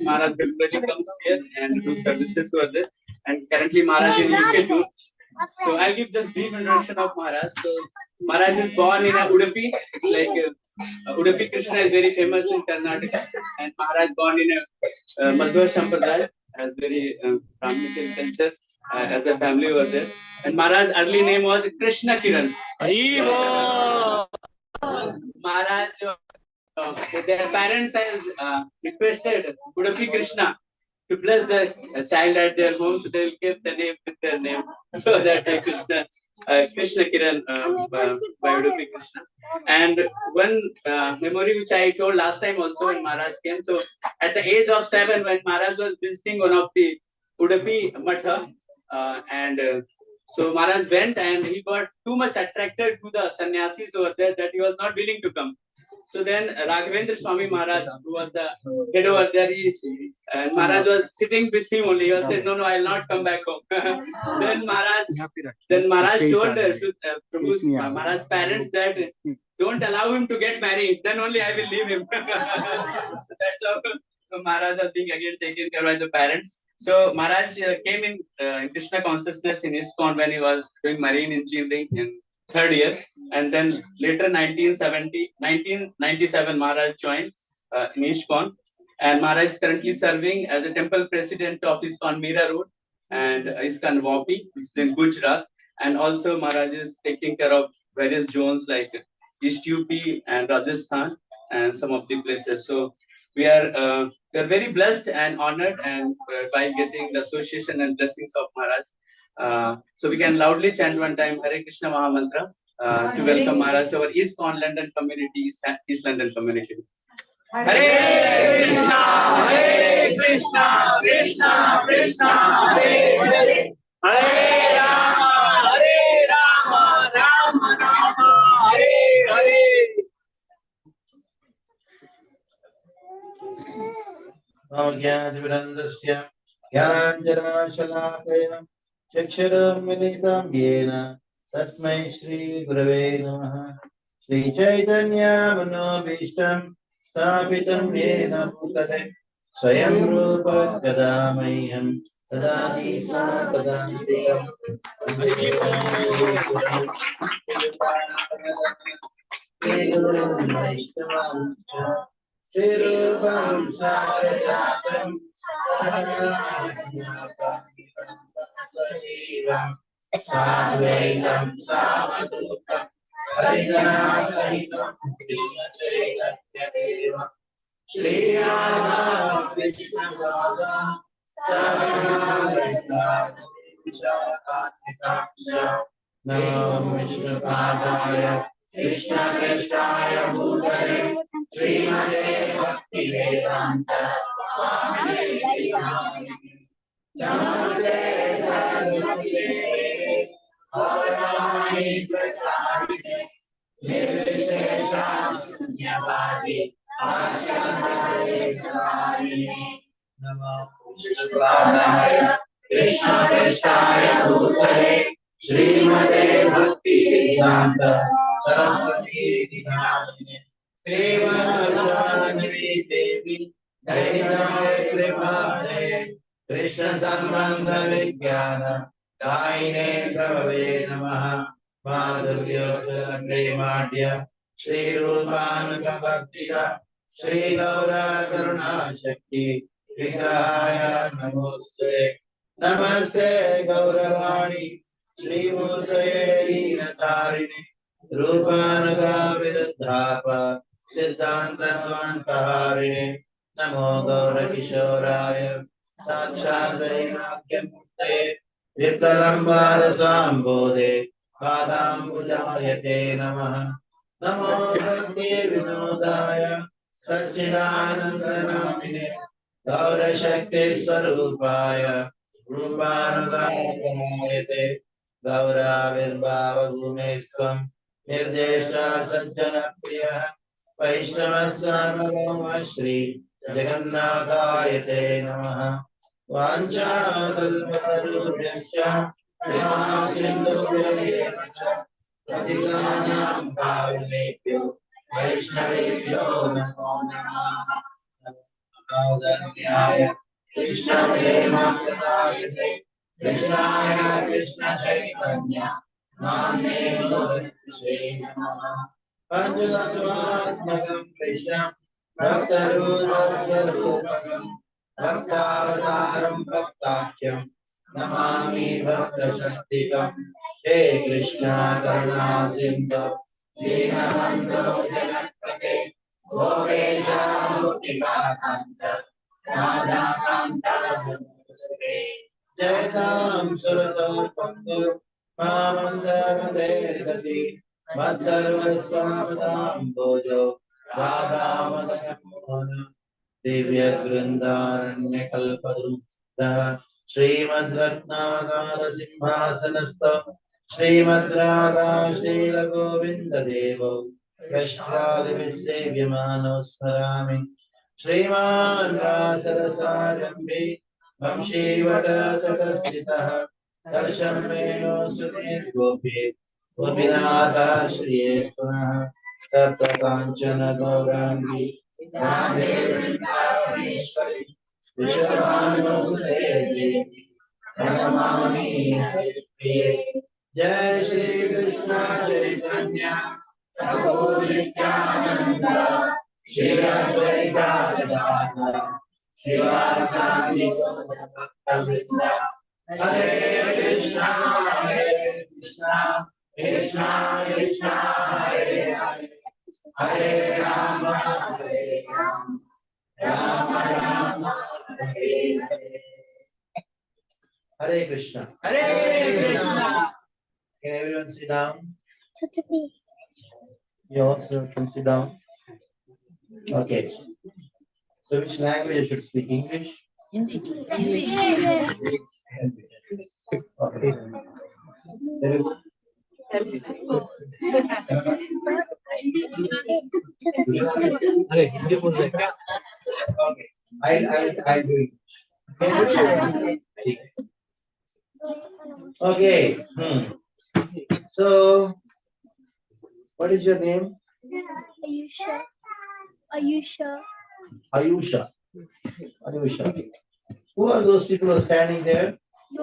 Maharaj regularly comes here and do services over there. And currently Maharaj in UK too. So I'll give just brief introduction of Maharaj. So Maharaj is born in Udupi. It's like Udupi Krishna is very famous in Karnataka, and Maharaj born in a Madhva Sampradaya, has very Brahminical culture as a family over there. And Maharaj's early name was Krishna Kiran. Maharaj, their parents has requested Udupi Krishna to bless the child at their home, so they will give the name with their name. So that Krishna Kiran by Udupi Krishna. And one memory which I told last time also when Maharaj came. So at the age of 7, when Maharaj was visiting one of the Udupi Matha, so Maharaj went and he got too much attracted to the sannyasis over there that he was not willing to come. So then Raghavendra Swami Maharaj, who was the head over there, Maharaj was sitting with him only. He was said, no, I'll not come back home. then Maharaj told Maharaj's parents that don't allow him to get married. Then only I will leave him. So that's how Maharaj was being again taken care by the parents. So Maharaj came in Krishna consciousness in ISKCON when he was doing marine engineering in 3rd year, and then later 1997 Maharaj joined in ISKCON, and Maharaj is currently serving as a temple president of ISKCON Mira Road and ISKCON Vapi, which is in Gujarat, and also Maharaj is taking care of various zones like East UP and Rajasthan and some of the places. So we are very blessed and honored and by getting the association and blessings of Maharaj. So we can loudly chant one time Hare Krishna Mahamantra to welcome Maharaj to our ISKCON London community, East London community. Hare Krishna, Krishna Krishna, Hare Rama, Rama Rama, Hare Hare. ज्ञानविरन्दस्य ज्ञानाञ्जनाशलाकया चक्षुरुन्मिलितं येन तस्मै श्रीगुरवे नमः। श्रीचैतन्यमनोभीष्टं स्थापितं येन भूतले स्वयं रूप कदा मह्यं ददाति स्वपदान्तिकम्। Shirupam Sarajatam Sajivam Sadvaitam Savadutam Haridhasahitam Krishna Chaitanya Shri Radha Krishna Radha Savarita Vichakatika Namo Vishnu Padaya Krishna Krishna Bhutale Srimate Bhakti Vedanta Swami Namaste Saraswati Gaurani Prasarine Nirvishesha Sunyavadi Ashamhare Sarine Namo Vishnupadaya Krishna Krishna Bhutale Srimate Bhakti Siddhanta Saraswati Namaste Srivasavanvi Devi Dainaya Kripade Krishna Sambandha Vijnana Daine Pravave Namaha Madhuryottara Madhya Shri Rupanuga Bhaktira Shri Gaura Karuna Shakti Vigrahaya Namoste Namaste Gauravani Shri Murtaye Natarini Rupanuga Viruddhapa Siddhanta Dvantaharine Namo Gaura Kishoraya Sakshat Vairagya Murte Vipralambara Sambodhe Padam Pujayate Namaha Namo Bhakti Vinodaya Satchidananda Namine Gaura Shakti Swarupaya Rupanuga Karayate Gaura Virbhava Bhumesvam Nirdeshta Sajjana Priya Vaishnava Sarvabhauma Shri Jagannathayate Namaha Vancha Kalpatarubhyascha Krima Sindhubhyascha Patitanam Pavanebhyo Vaishnavebhyo Namo Namaha Navdanyaya Krishna Prema Pradayate Krishnaya Krishna Chaitanya Namne Shri Namaha Panchatattvatmakam Krishna Bhaktarudasya Rupakam Bhaktavataram Bhaktakyam Namami Bhaktashaktikam He Krishna Karuna Sindhu Dinabandhu Jagatpate Gopesha Gopikakanta Radha Kanta Jaitam Suratar Pandur Mamandar Gati Vatsarvasvamadam Bojo Radha Madana Divya Grindaranya Kalpadruta Srimad Ratnagara Simhasanasta Srimad Radha Srila Govinda Devo Vishwadivisevyamano Smarami Sriman Rasarasarambhi Vamshi Vadatatastitaha Darsham Meno Sunir Gopi Gopinatha Shriye Punaha Tata Kanchana Gaurangi Radhe Vrindaveshwari Vishwanusude Devi Pranamami Haripriye Jai Shri Krishna Chaitanya Prabhu Nityananda Shri Advaita Gadadhara Srivasadi Gaura Hare Krishna Krishna Krishna Hare Hare Hare Rama Rama Rama Hare Hare Hare Krishna. Hare Krishna. Can everyone sit down? You also can sit down. Okay. So which language I should speak? English? Okay. Telugu? Okay. I'll do it. Okay. So, what is your name? Ayusha. Ayusha. Ayusha. Ayusha. Who are those people who are standing there? I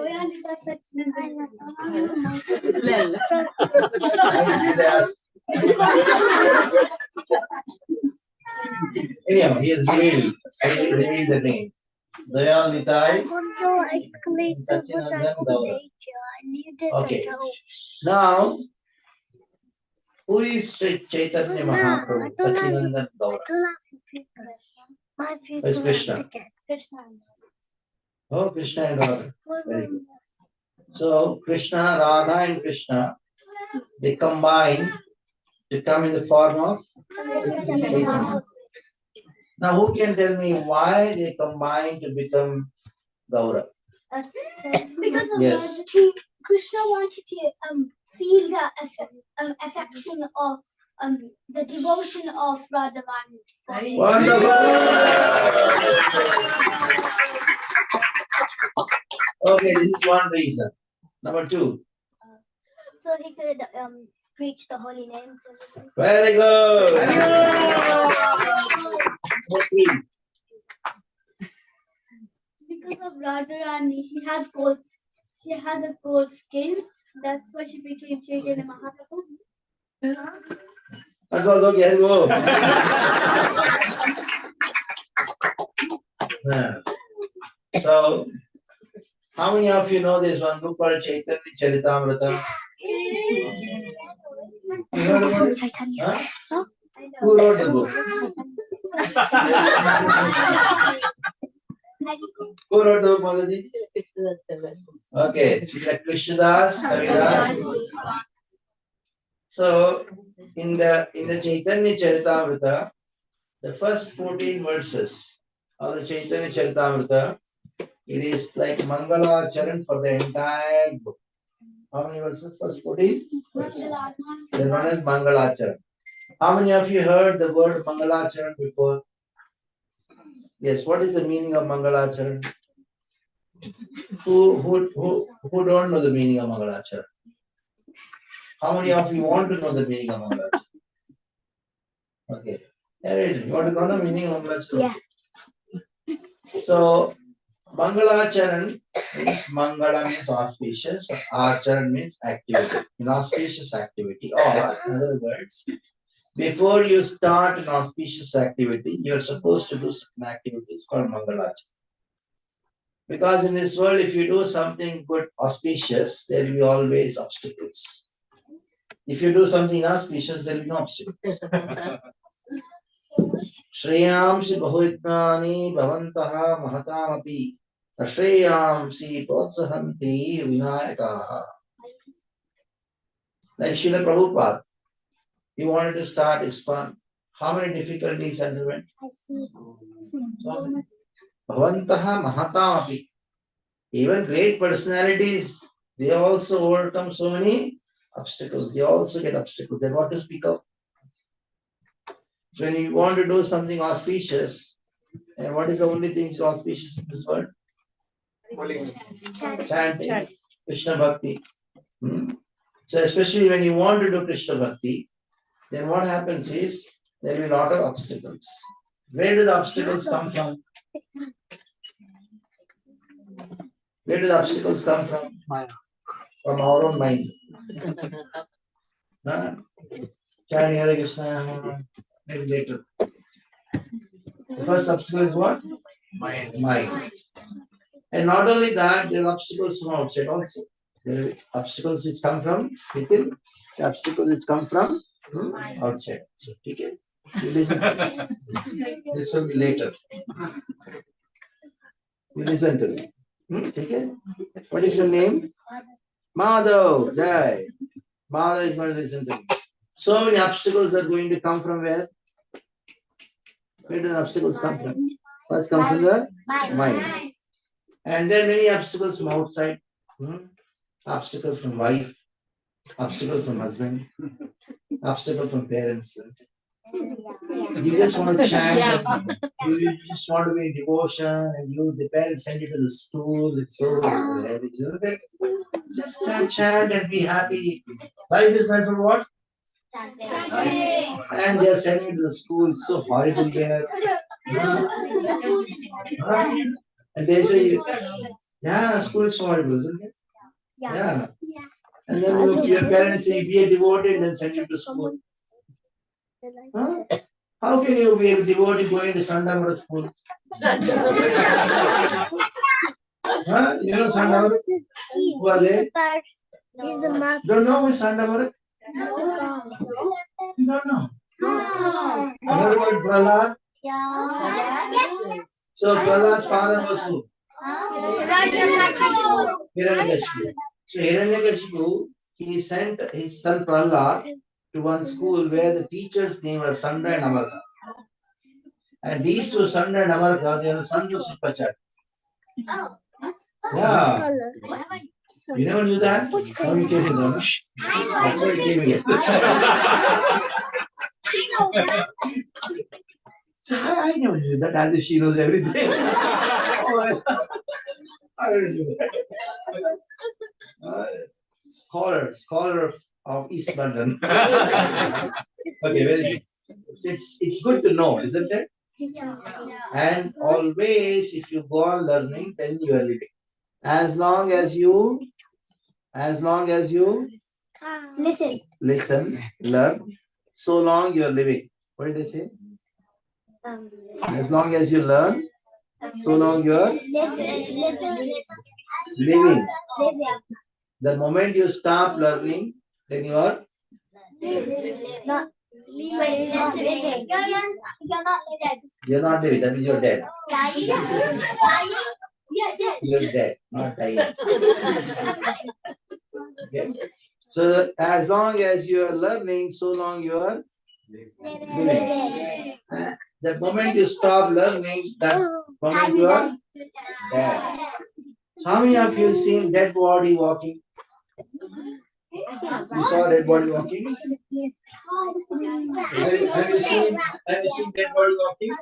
Anyhow, he is revealed. I will reveal the name. Dayal Nitai. Satchinandan Gaura. Okay. Now, who is Chaitanya Mahaprabhu? Satchinandan Gaura. Who is Krishna? Oh, Krishna and Radha. Very good. So, Krishna, Radha and Krishna, they combine to come in the form of Chaitanya. Now, who can tell me why they combine to become Gaura? Because of Yes. Krishna wanted to feel the affection of the devotion of Radharani. Wonderful! Okay, this is one reason. Number two. So he could preach the holy name to everyone. Very good. Number three. Because of Radharani, she has a gold skin. That's why she became Chaitanya Mahaprabhu. That's all okay. Go. So, how many of you know this one book called Chaitanya Charitamrita? You heard about it? Huh? Who wrote the book? Who wrote the book, Mataji? Okay, Krishnadas Kaviraj. So, in the Chaitanya Charitamrita, the first 14 verses of the Chaitanya Charitamrita, it is like Mangala Charan for the entire book. How many verses? First 14? The one is Mangala Charan. How many of you heard the word Mangala Charan before? Yes, what is the meaning of Mangala Charan? Who don't know the meaning of Mangala Charan? How many of you want to know the meaning of Mangala Charan? Okay. You want to know the meaning of Mangala Charan? Yeah. So Mangalacharan means Mangala means auspicious, Acharan means activity, an auspicious activity, or in other words, before you start an auspicious activity, you are supposed to do certain activities called Mangalacharan. Because in this world, if you do something good, auspicious, there will be always obstacles. If you do something inauspicious, there will be no obstacles. Shreyamsi bahuvitnani bhavantaha mahatamapi ashreyamsi protsahanti vinayakaha. Like Srila Prabhupada, he wanted to start ISKCON. How many difficulties underwent? So many. Bhavantaha mahatamapi. Even great personalities, they also overcome so many obstacles. They also get obstacles. Then what to speak of? So when you want to do something auspicious, and what is the only thing which is auspicious in this world? Chanting Krishna Bhakti. So especially when you want to do Krishna Bhakti, then what happens is there will be a lot of obstacles. Where do the obstacles come from? Where do the obstacles come from? From our own mind. Chanting Hare Krishna, maybe later. The first obstacle is what? Mind. And not only that, there are obstacles from outside also. There are obstacles which come from within, the obstacles which come from outside. So, okay? You listen. This will be later. You listen to me. Okay? What is your name? Madhav. Jai. Madhav is going to listen to me. So many obstacles are going to come from where? Where do the obstacles come from? First come from the mind. And then many obstacles from outside. Obstacles from wife, obstacles from husband, obstacles from parents. You just want to chant, and you just want to be in devotion, and the parents send you to the school. It's so heavy, isn't it? Just chant and be happy. Life is meant for what? And they are sending you to the school. It's so horrible there. And they say, yeah, school is so horrible, isn't it? Yeah. And then your parents say, be a devotee and then send you to school. How can you be a devotee going to Sandamara school? You know Sandamara? Who are they? Don't know who is Sandamara? You don't know? Heard about Prahlad? So Prahlad's father was who? Hiranyakashipu. So Hiranyakashipu, he sent his son Prahlad to one school where the teachers' name were Sanda and Amarka. And these two, Sanda and Amarka, they are the sons of Sipachar. Yeah. You never knew that? How you came to know? That's why you came here. I never knew that. As if she knows everything. I don't know that. Scholar of East London. Okay, very good. It's good to know, isn't it? And always, if you go on learning, then you are living. As long as you listen, learn, so long you are living. What did I say? As long as you learn, so long you are living. The moment you stop learning, then you are you're not living. That means you're dead. You're dead, not dying. Okay. So as long as you are learning, so long you are living. The moment you stop learning, that moment you are dead. So how many of you have seen dead body walking? You saw dead body walking? Have you seen dead body walking?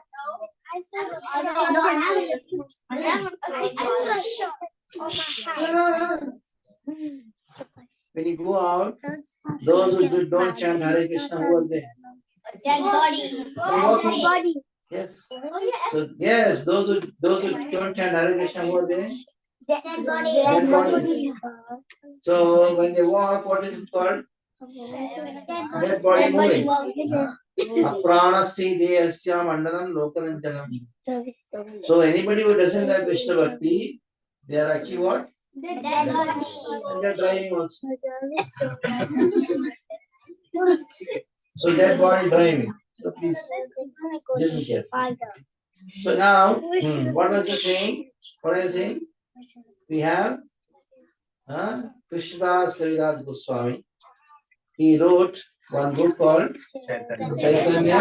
When you go out, those who don't chant Hare Krishna, who are they? Dead body. Walking. Yes. Oh, yeah. So yes, those who don't chant Hare Krishna, what are they? Dead body. Dead body. So when they walk, what is it called? Dead body moving. Apranasya deyasya mandalam lokalanjanam. So anybody who doesn't have Krishna Bhakti, they are actually what? Dead body. And they're driving also. So dead body driving. So please listen carefully. So now, what was the saying? What are you saying? We have Krishnadas Kaviraj Goswami. He wrote one book called Chaitanya.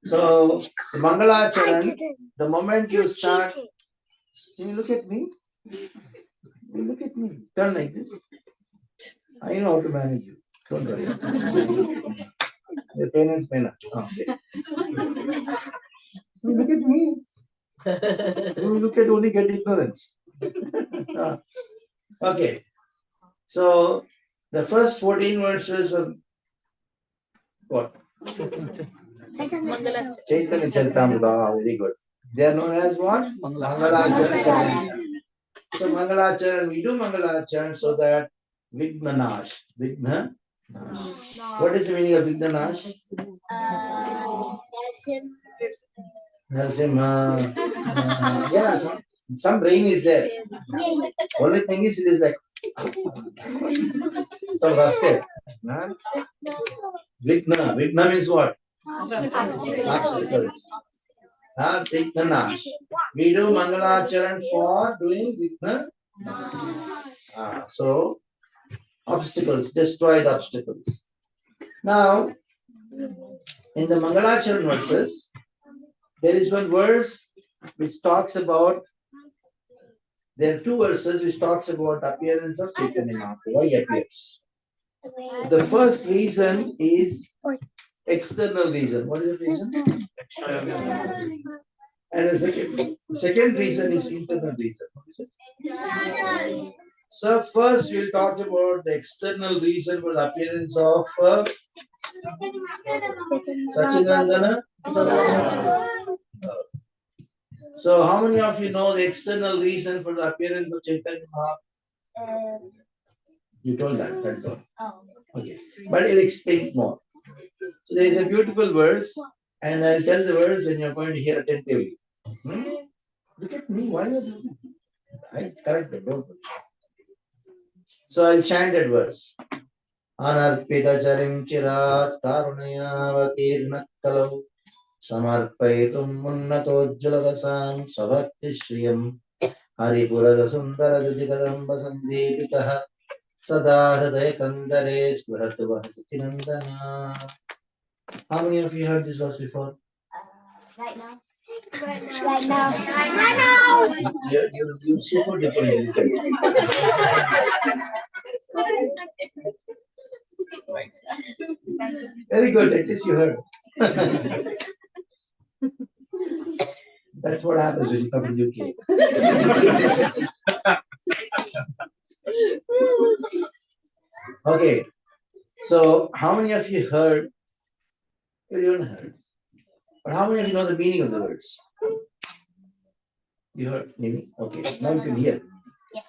So the Mangalacharan, the moment you start, can you look at me? You look at me. Turn like this. I know how to manage you. Don't worry. Your parents may not. Okay. You look at me. You look at only get ignorance. Okay. So the first 14 verses of what? Chaitanya Charitamrita. Very good. They are known as what? Mangalacharan. So Mangalacharan, we do Mangalacharan so that Vigna Nash. Vigna Nash. What is the meaning of Vigna Nash? Narsimha. Yeah, some brain is there. Only thing is, it is like some rusted. Vigna. Vigna means what? Obstacles. Vigna Nash. We do Mangalacharan for doing Vigna. So, obstacles, destroy the obstacles. Now, in the Mangalacharan verses, there is one verse which talks about, there are two verses which talks about appearance of Chaitanya Mahaprabhu, why he appears. The first reason is external reason. What is the reason? And the second reason is internal reason. What is it? So first we'll talk about the external reason for the appearance of Sachinandana. So how many of you know the external reason for the appearance of Chaitanya Mahaprabhu? You told that, that's all. Okay. But it'll explain more. So there is a beautiful verse, and I'll tell the verse and you're going to hear attentively. Look at me, why are you looking? I correct it, don't worry. So I'll chant that verse. Anarpita charim chirat karunayavatirna kalau samarpaitum munnatojjalarasam savakti shriyam haripurada sundara jujikadamba sandipitaha sada hridaya kandare smratu vahasachinandana. How many of you heard this verse before? Right now. Right now. You super duper. Very good, at least you heard. That's what happens when you come to UK. Okay, so how many of you heard? Everyone heard. But how many of you know the meaning of the words? You heard meaning? Okay, now you can hear. Yes.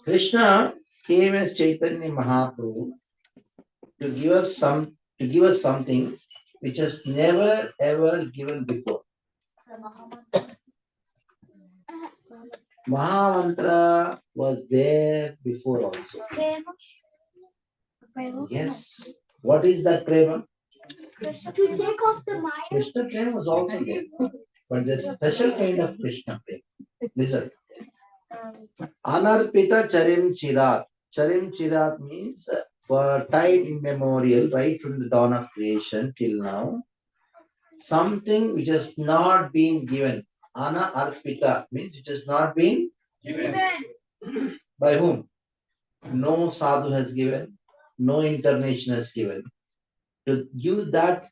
Krishna came as Chaitanya Mahaprabhu to give us something which has never ever given before. Mahamantra was there before also. Yes. What is that prema? To take off the mind. Krishna prema was also there. But there's a special kind of Krishna prema. Listen. Anarpita charim chirat. Charim chirat means for time immemorial, right from the dawn of creation till now. Something which has not been given. Ana arpita means which has not been given. By whom? No sadhu has given, no incarnation has given. To give that,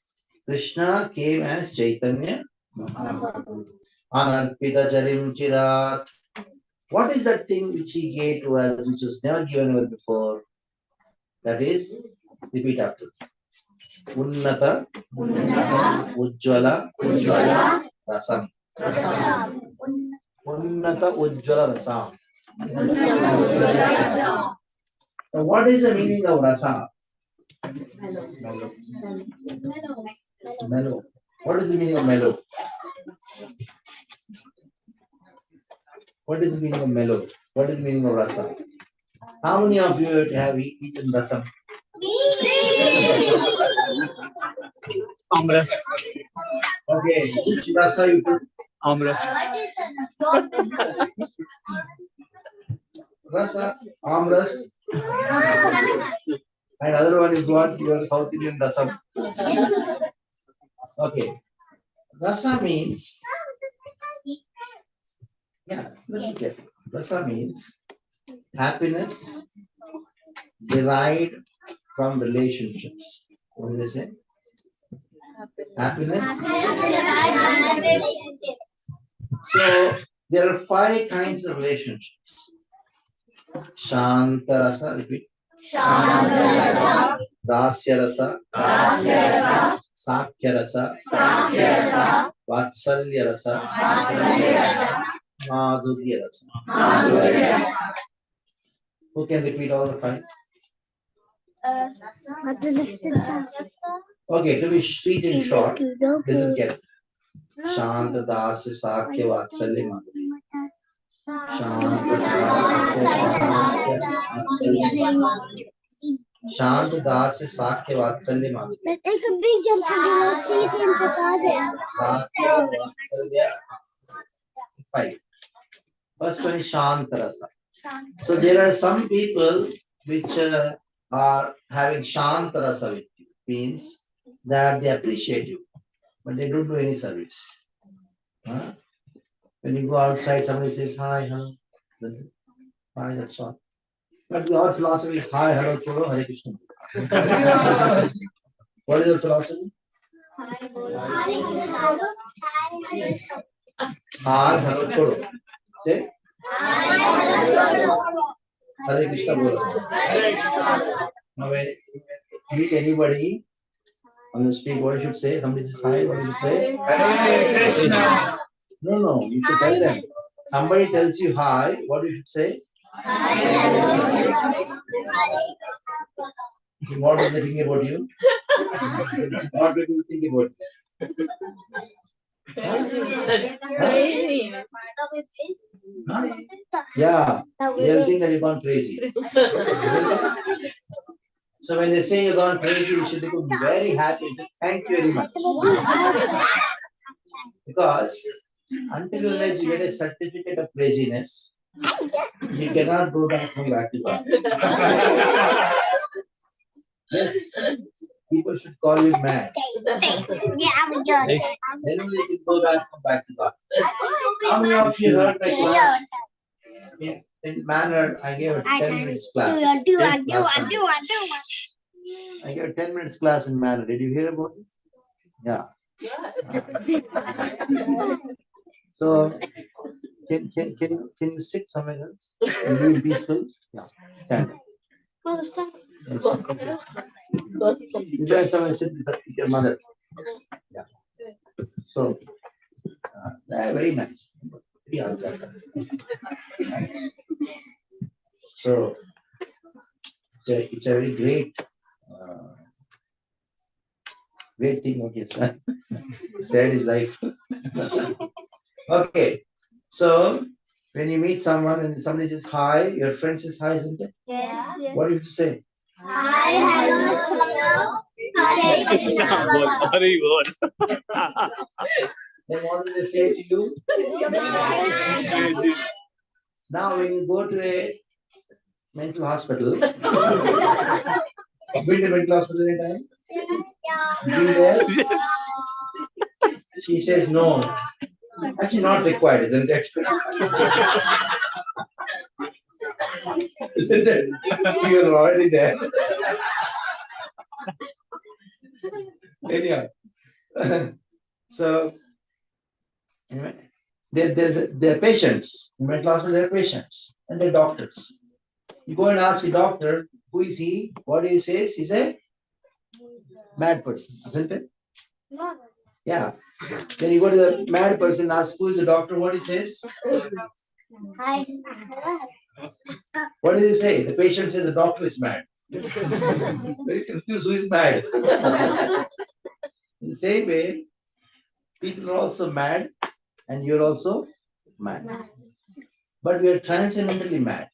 Krishna came as Chaitanya Mahaprabhu. Anarpita charim chirat. What is that thing which he gave to us, which was never given ever before? That is, repeat after me. Unnata Ujjvala Rasam. Unnata Ujjvala Rasam. So what is the meaning of rasa? Mellow. What is the meaning of mellow? What is the meaning of mellow? What is the meaning of rasa? How many of you have eaten rasam? Amras. Okay, which rasa you put? Amras. Rasa, amras, and other one is what? Your South Indian rasam. Okay, rasa means, yeah, listen carefully. Rasa means happiness derived from relationships. What do they say? Happiness. So there are 5 kinds of relationships. Shanta rasa, repeat. Dasya rasa, Sakya rasa, Vatsalya rasa, Madhurya rasa. Who can repeat all the 5? Okay, to be sweet and short, listen carefully. Shanta Dasya Sakya Vatsalya Madhurya. Shant Dasya Sakya Vatsalya Madhurya. It's a big jump to the Sakya Vatsalya 5. First one is Shanta Rasa. So there are some people which are having Shanta Rasa with you. Means that they appreciate you, but they don't do any service. Huh? When you go outside, somebody says hi, hello. Hi, that's all. But our philosophy is hi, hello, chodo, Hare Krishna. What is your philosophy? Hi, hello, chodo. Say Hare Krishna bolo. Now when you meet anybody on the street, what you should say? Somebody says hi, what you should say? Hare Krishna. No, you should tell them. Somebody tells you hi, what you should say? What do they think about you? What do you think about you? Huh? Yeah, they'll think that you've gone crazy. So when they say you've gone crazy, you should become very happy and say, thank you very much. Because until unless you get a certificate of craziness, you cannot go back to God. Yes, people should call you mad. Then only you can go back to God. How many of you heard my class? In manner, I gave a 10 minutes class. I gave a 10 minutes class in manner. Did you hear about it? Yeah. So, can you sit somewhere else? Can you be peaceful? Yeah. Stand. You guys somewhere sit with your mother. Yeah. So, very nice. Yeah. So, it's a very great thing what you've done. Sad is life. Okay. So, when you meet someone and somebody says hi, your friend says hi, isn't it? Yes. What do you say? Hi, hello, Hare Krishna. Then what do they say to you? Now, when you go to a mental hospital, been to mental hospital anytime? Been there? She says no. Actually, not required, isn't it? Isn't it? You're already there. Anyhow, so anyway, they're patients. In mental hospital, they're patients and they're doctors. You go and ask the doctor, who is he? What do he say? He says, Mad person, isn't it? No. Yeah. Then you go to the mad person, ask who is the doctor, what he says? Hi. What does he say? The patient says the doctor is mad. Very confused, who is mad? In the same way, people are also mad and you're also mad. But we are transcendentally mad.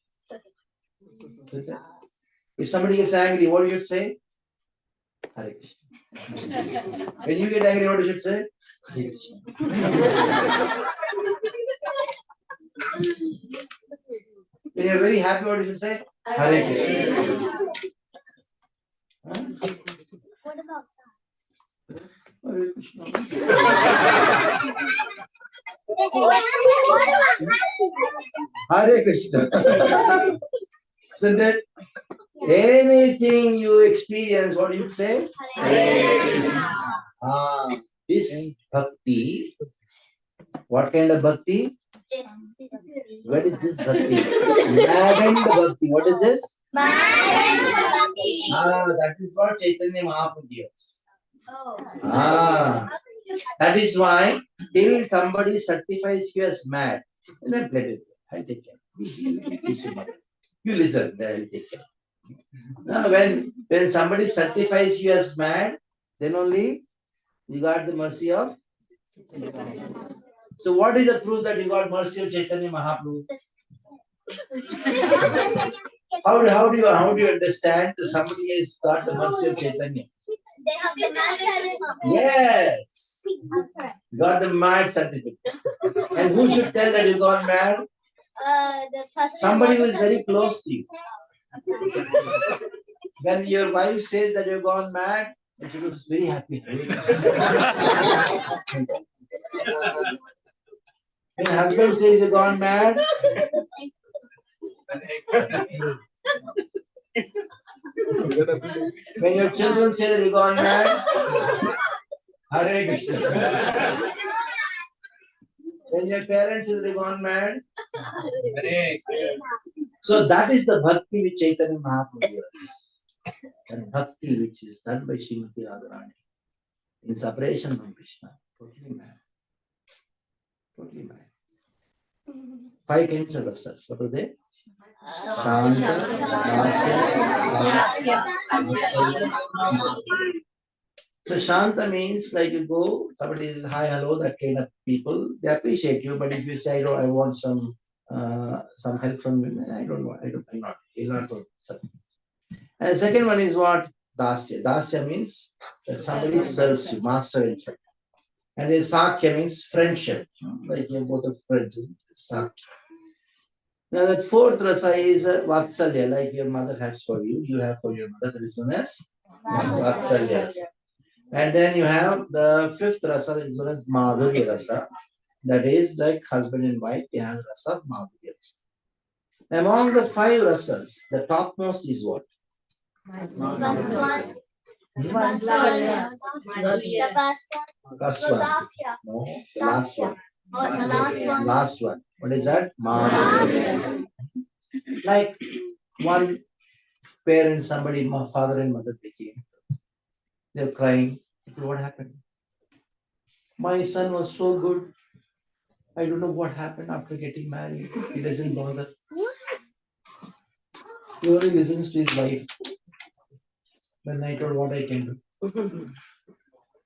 Okay? If somebody gets angry, what do you say? Hare Krishna. When you get angry, what do you say? Hare Krishna. When you're very happy, what do you say? Hare Krishna. Huh? What about Hare Krishna. Hare Krishna. Isn't it? Anything you experience, what do you say? This bhakti, what kind of bhakti? Yes. What is this bhakti? Maddened bhakti. What is this? That is what Chaitanya Mahaprabhu gives. That is why till somebody certifies you as mad, then let it. I'll take care. You listen, I'll take care. Now, when somebody certifies you as mad, then only you got the mercy of. So, what is the proof that you got mercy of Chaitanya Mahaprabhu? How do you understand that somebody has got the mercy of Chaitanya? They have the mad Yes, you got the mad certificate. And who should tell that you got mad? The person. Somebody who is very close to you. When your wife says that you've gone mad, she looks very happy. When husband says you've gone mad, when your children say that you've gone mad, Hare Krishna. When your parents say that you've gone mad, so that is the bhakti which Chaitanya Mahaprabhu gives. And bhakti which is done by Srimati Radharani in separation from Krishna. Totally mad. Totally mad. 5 kinds of rasas. What are they? Shanta, so Shanta means like you go, somebody says hi, hello, that kind of people, they appreciate you. But if you say, I want some help from women, I don't know, you'll not go. And the second one is what? Dasya. Dasya means that somebody serves you, master himself. And then Sakya means friendship, like you're both of friends. Sakya. Now that fourth rasa is Vatsalya, like your mother has for you, you have for your mother, that is known as Vatsalya rasa. And then you have the fifth rasa, that is known as Madhurya rasa. That is like husband and wife, they have rasa of Madhurya rasa. Among the 5 rasas, the topmost is what? First one. The first one. Last one. No, the last one. The last one. Last one. What is that? Madhurya. Like one parent, somebody, my father and mother, they came. They're crying. What happened? My son was so good. I don't know what happened after getting married. He doesn't bother. He only listens to his wife. When I told what I can do.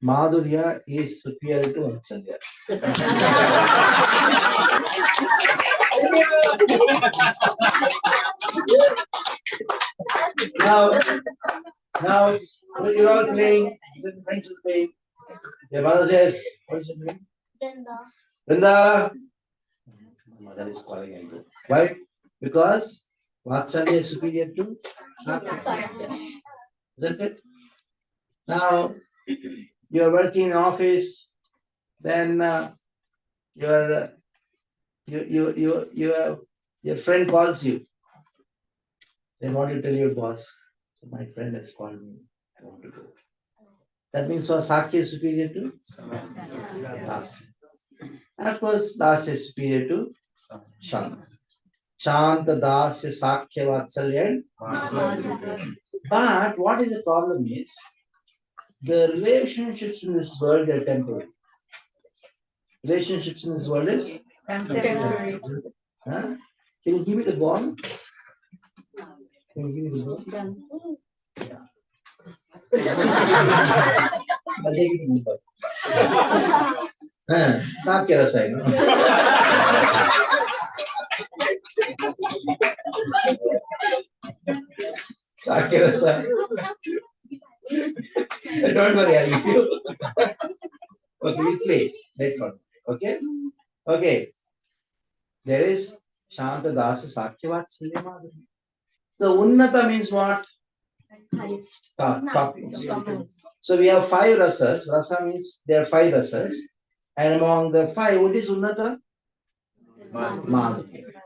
Madhurya is superior to Vatsalya. Now, you're all playing, the friends are playing. Your mother says, what is your name? Vrinda. Mother is calling you. Why? Because Vatsalya is superior to Sakya. Isn't it? Now, you're working in office, then your friend calls you. Then what do you tell your boss? So my friend has called me. I want to go. That means for Sakya is superior to Dasya. And of course, Dasya is superior to Shanta. Shanta, Dasya, Sakya, Vatsalya. But what is the problem is, the relationships in this world are temporary. Relationships in this world is Temporary. Huh? Can you give me the ball? Can you give me the ball? Yeah. I'll take it in the ball. Not get aside. No? Don't worry, I'll give you. Okay, we play. Next one. Okay? Okay. There is Shanta Dasa Sakyavat Silyama. So Unnata means what? Top. So we have 5 rasas. Rasa means there are 5 rasas. And among the 5, what is Unnata? Madhurya.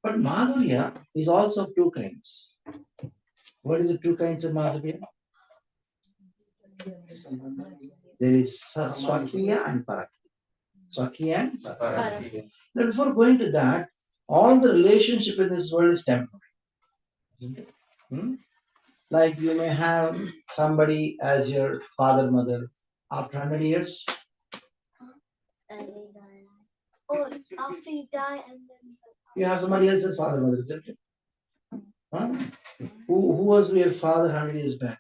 But Madhurya is also of 2 kinds. What are the 2 kinds of Madhurya? There is Swakiya and Parakiya. Swakiya and Parakiya. Now before going to that, all the relationship in this world is temporary. Like you may have somebody as your father, mother after 100 years. Or after you die and then. You have somebody else's father, mother, isn't it? Huh? Who was your father 100 years back?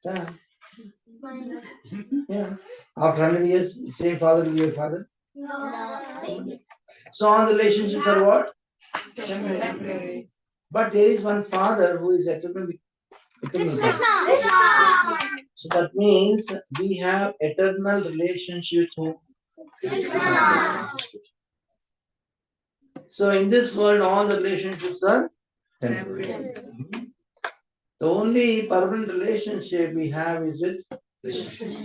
Yeah. Yeah. After 100 years, same father will be your father? No. So all the relationships are what? Temporary. But there is one father who is eternal. Krishna. So that means we have eternal relationship with Krishna. So in this world, all the relationships are temporary. The only permanent relationship we have is with Krishna.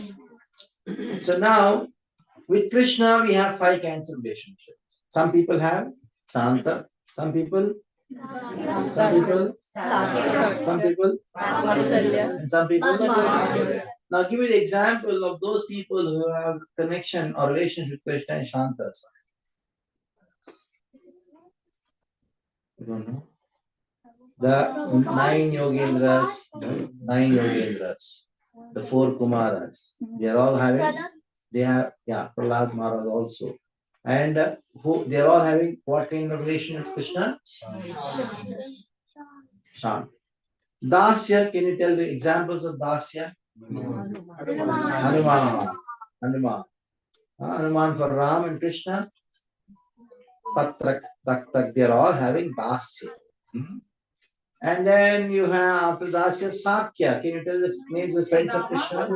So now, with Krishna, we have 5 kinds of relationships. Some people have Shanta, some people, and some people, and some people. Now give me the example of those people who have connection or relation with Krishna and Shanta. You don't know? The 9 Yogendras, the 4 Kumaras, they are all having, they have, Prahlad Maharaj also. And who they are all having what kind of relation with Krishna? Shant. Dasya, can you tell the examples of Dasya? Hanuman for Ram and Krishna. Patrak, Taktak, they are all having Dasya. And then you have after Dasya Sakya. Can you tell the names of friends of Krishna?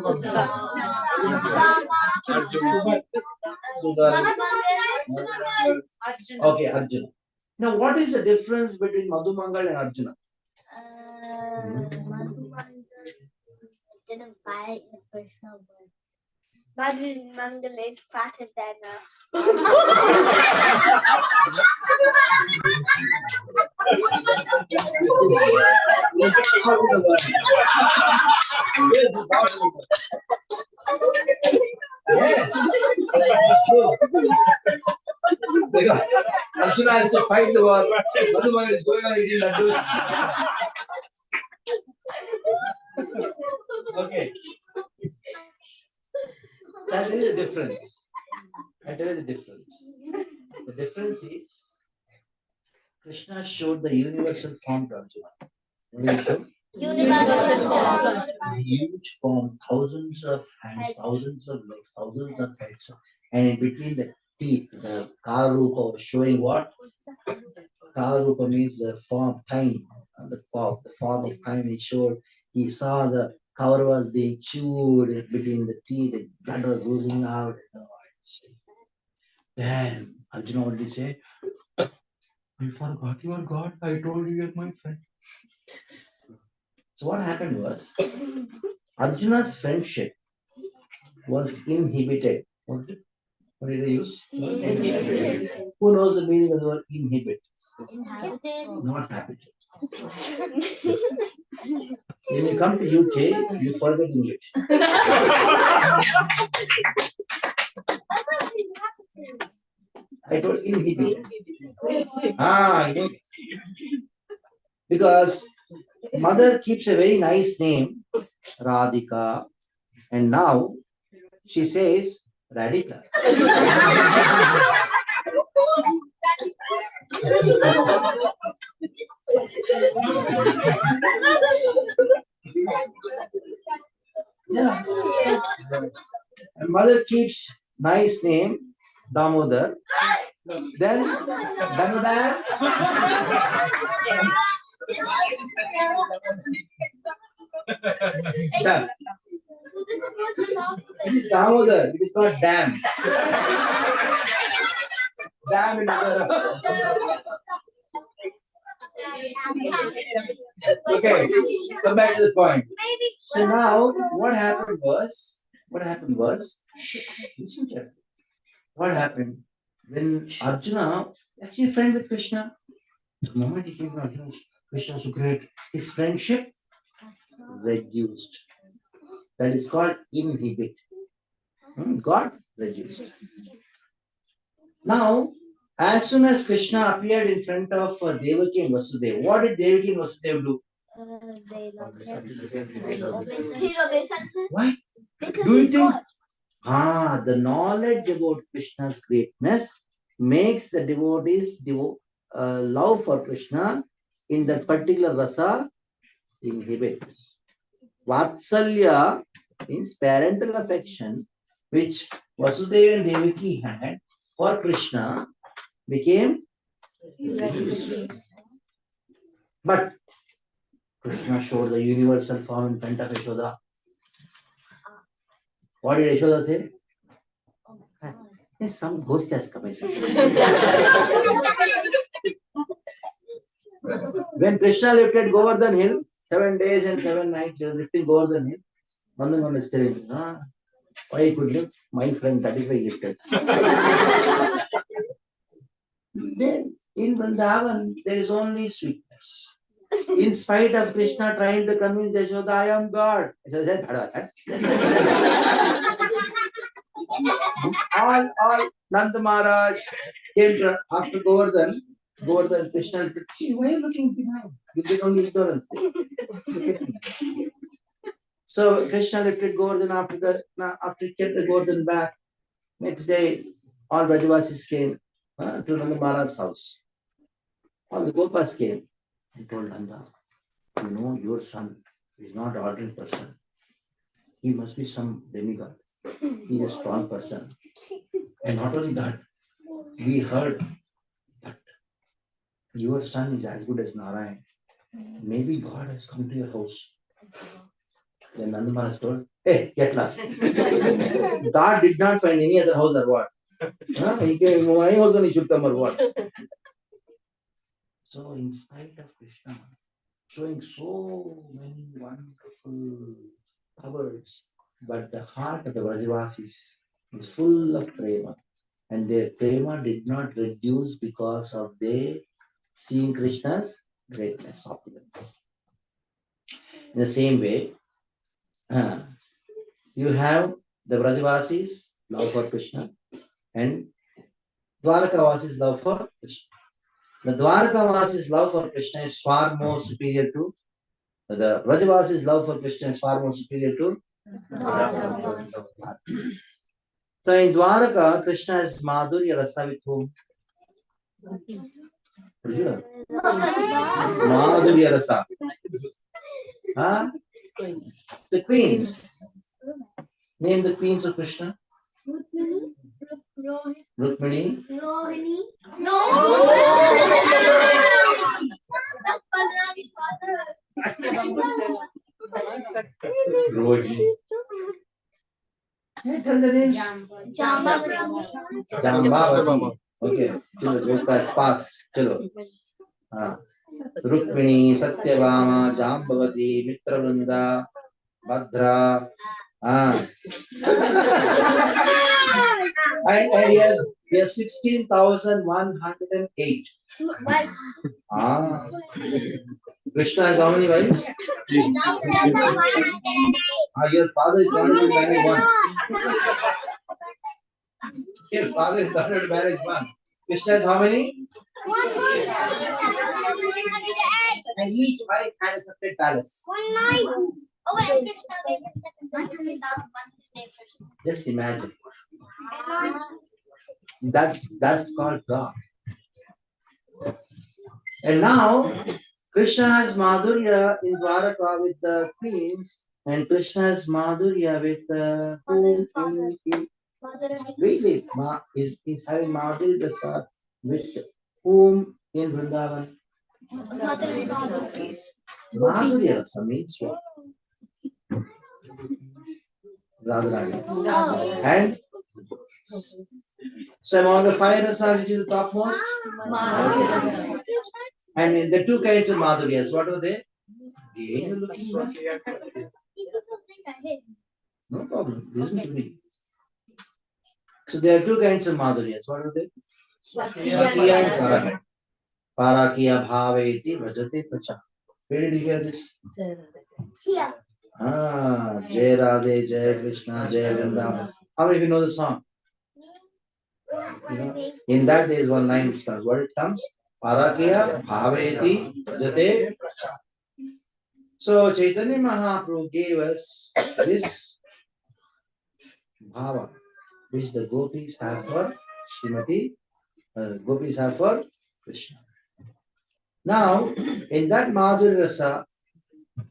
Sudar. Okay, Arjuna. Now, what is the difference between Madhumangal and Arjuna? Madhumangal didn't buy his personal birth. Madhumangal is fatter than This is how we learn. This is how we learn. Yes, that's true. Because Arjuna has to fight the war. Madhumangal is going on eating laddus. Okay. That is the difference. I tell you the difference. The difference is Krishna showed the universal form to Arjuna. What did he show? universal form. A huge form, thousands of hands, thousands of legs, thousands of heads, and in between the teeth, the Kalarupa was showing what? Kalarupa means the form, time, the form of time. He saw the Kauravas being chewed between the teeth, and blood was oozing out. Then Arjuna, what did he say? I forgot you are God. I told you you're my friend. So what happened was, Arjuna's friendship was inhibited. What did I use? Inhibited. Who knows the meaning of the word inhibit? Inhabited. Not habited. When you come to UK, you forget English. I told inhibited. Because Mother keeps a very nice name, Radhika, and now she says Radhika. Yeah. And mother keeps nice name, Damodar. Then Damodar. Dam. It is Damodar. It is not dam. Dam in Andhra. Okay, come back to the point. So now, what happened was, listen carefully. What happened when Arjuna actually friend with Krishna? The moment he came to Arjuna, Krishna was so great. His friendship reduced. That is called inhibit. Got reduced. Now, as soon as Krishna appeared in front of Devaki and Vasudeva, what did Devaki and Vasudeva do? Why? Because Do you he's think? God. The knowledge about Krishna's greatness makes the devotees love for Krishna in that particular rasa inhibit. Vatsalya means parental affection, which Vasudeva and Devaki had for Krishna became reduced. But Krishna showed the universal form in front of Yashoda. What did Yashoda say? Yes, some ghost has come. When Krishna lifted Govardhan Hill, 7 days and 7 nights, he was lifting Govardhan Hill. Nandangan is telling me, why he could lift? My friend 35 lifted. Then in Vrindavan, there is only sweetness. In spite of Krishna trying to convince Yashoda, I am God. Yashoda said, all Nanda Maharaj came after Govardhan. Govardhan, Krishna said, why are you looking behind? You did only ignorance. So Krishna lifted Govardhan after he kept the Govardhan back. Next day, all Brajavasis came to Nanda Maharaj's house. All the Gopas came and told Nanda, your son is not an ordinary person. He must be some demigod. He is a strong person. And not only that, we heard that your son is as good as Narayan. Maybe God has come to your house. Then Nanda Maharaj told, hey, get lost. God did not find any other house or what? He came, my house and he should come or what? So in spite of Krishna showing so many wonderful powers, but the heart of the Vrajavasis is full of prema. And their prema did not reduce because of they seeing Krishna's greatness, opulence. In the same way, you have the Vrajavasis' love for Krishna and Dwarakavasis' love for Krishna. The Dwarakavasis' love for Krishna is far more superior to the Vrajavasis' love for Krishna is far more superior to So in Dwaraka, Krishna is Madhurya Rasa with whom? Madhurya Rasa. The queens. Name the queens of Krishna. Rukmini. Rohini. Rohini. Tell the names. Jambavati. Okay. Chalo, pass. Chalo. Rukmini, Satyabhama, Jambavati, Mitravrinda, Bhadra. And yes, we are 16,108. Krishna has how many wives? Your father is not to marry one. Your father is not to marry one. Krishna has how many? And each wife had a separate palace. One night. Oh, and Krishna gave him second place. Just imagine. That's called God. And now Krishna has Madhurya in Dwaraka with the queens, and Krishna has Madhurya with who in wait, he's having Madhurya Rasa with whom in Vrindavan? Madhurya Rasa means what? Radharani. And so among the five rasas, which is the topmost? And in the two kinds of madhuryas, what are they? Again, you're looking for. No problem. Listen to me. So there are two kinds of madhuryas. What are they? Swakiya and Parakiya. Parakiya bhaveti vrajate pacha. Where did you hear this? Here. Jai Radhe, Jai Krishna, Jai Vrindavan. How many of you know the song? You know, in that there is one line which comes. What it comes? Parakiya bhaveti vrajate pacha. So Chaitanya Mahaprabhu gave us this bhava, which the gopis have for Srimati, gopis have for Krishna. Now, in that Madhurya Rasa,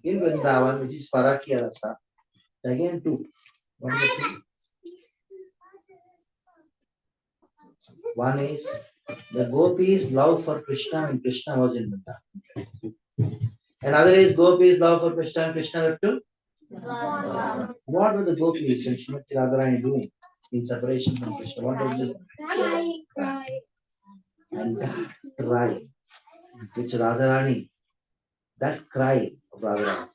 in Vrindavan, which is Parakiya Rasa, again two. One is the gopis' love for Krishna when Krishna was in Vrindavan. Another is gopis' love for Krishna and Krishna left to what were the gopis and Srimati Radharani doing in separation from Krishna? What were they doing? Cry. And that cry, which Radharani, that cry of Radharani,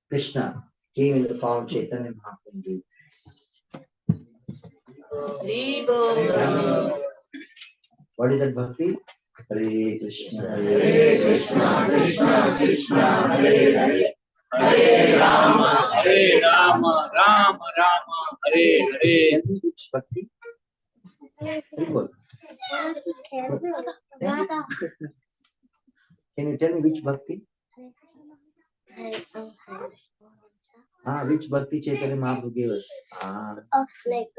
Krishna came in the form of Chaitanya Mahaprabhu. What is that bhakti? Hare Krishna, Krishna Krishna, Hare Hare, Hare Rama, Rama Rama, Hare Hare. Tell me which bhakti? Very good. Can you tell me which bhakti? Which bhakti Chaitanya Mahaprabhu gave us? Like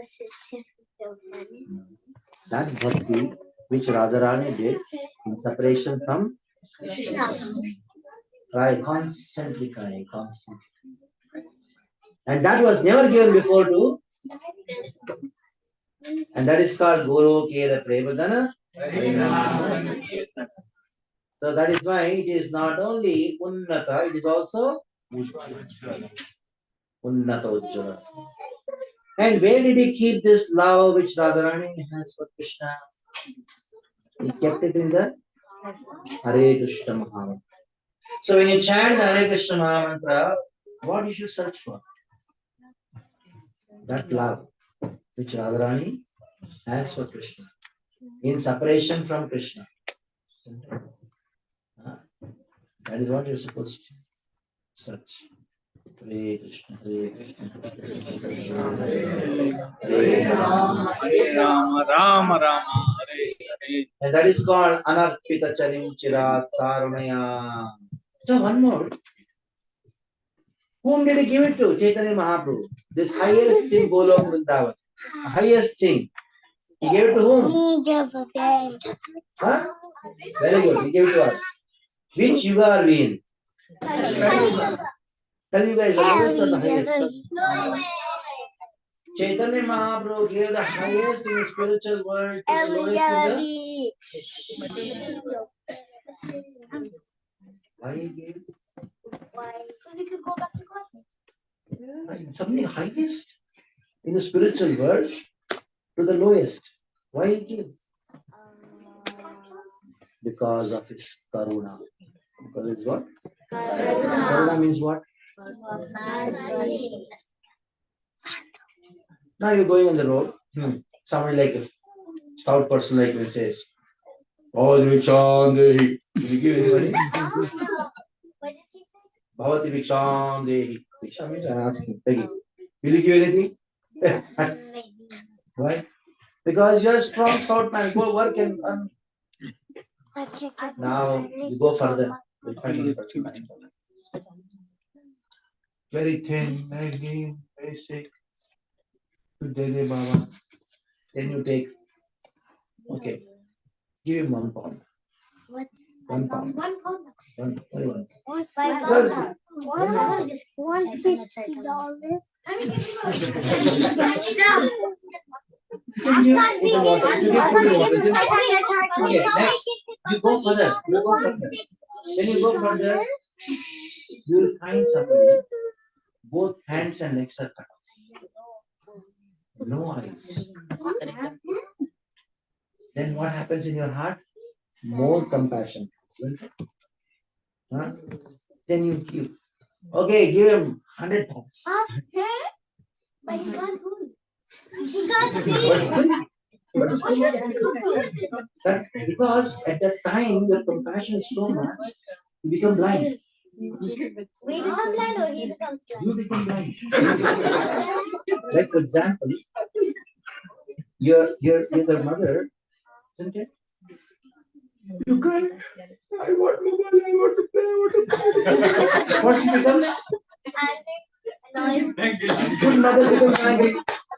That bhakti which Radharani did in separation from Krishna. cry, constantly crying, constantly. And that was never given before to, and that is called Guru Kera Premadana. So that is why it is not only Unnata, it is also Unnata Ujjala. And where did he keep this love which Radharani has for Krishna? He kept it in the Hare Krishna Mahamantra. So when you chant the Hare Krishna Mahamantra, what you should search for? That love which Radharani has for Krishna in separation from Krishna. That is what you are supposed to search. Hare Krishna, Hare Krishna, Hare Rama, Rama Rama, Hare Hare. and that is called Anarpita Charim Chirat Karunaya. So one more. Whom did he give it to? Chaitanya Mahaprabhu. This highest in Golok Vrindavan. Highest thing. He gave it to whom? Huh? Very good. He gave it to us. Which yuga are we in? Tell you guys the lowest or the highest? Chaitanya Mahaprabhu gave the highest in the spiritual world to the lowest in the... Why he gave? So we could go back to God. Something highest in the spiritual world to the lowest. Why he gave? Because of his karuna. Because it's what? Karuna means what? Now you're going on the road. Somebody like a stout person like me says, "Oh, Vikshandehi." Will you give anybody? Bhavati Vikshandehi. Viksha means I'm asking, begging. Will you give anything? Why? Because you're a strong stout man. Go work and now you go further. You'll find one person lying down. Very thin, very lean, very sick. To Dede Baba. Then you take, okay, give him £1. What? £1. One pound. Only one. Because $160. You get water, isn't it? Okay, next, you go further. You go further. When you go further, you will find somebody, both hands and legs are cut off. No eyes. Then what happens in your heart? More compassion. Isn't it? Huh? Then you give. Okay, give him £100. But he can't hold. He can't But see. still, but because at that time your compassion is so much, you become blind. We become blind or he becomes blind? You become blind. Like for example, your mother, isn't it? You can't. I want mobile, I want to play, I want to play. What she becomes? Angry, annoyed. Good mother becomes angry.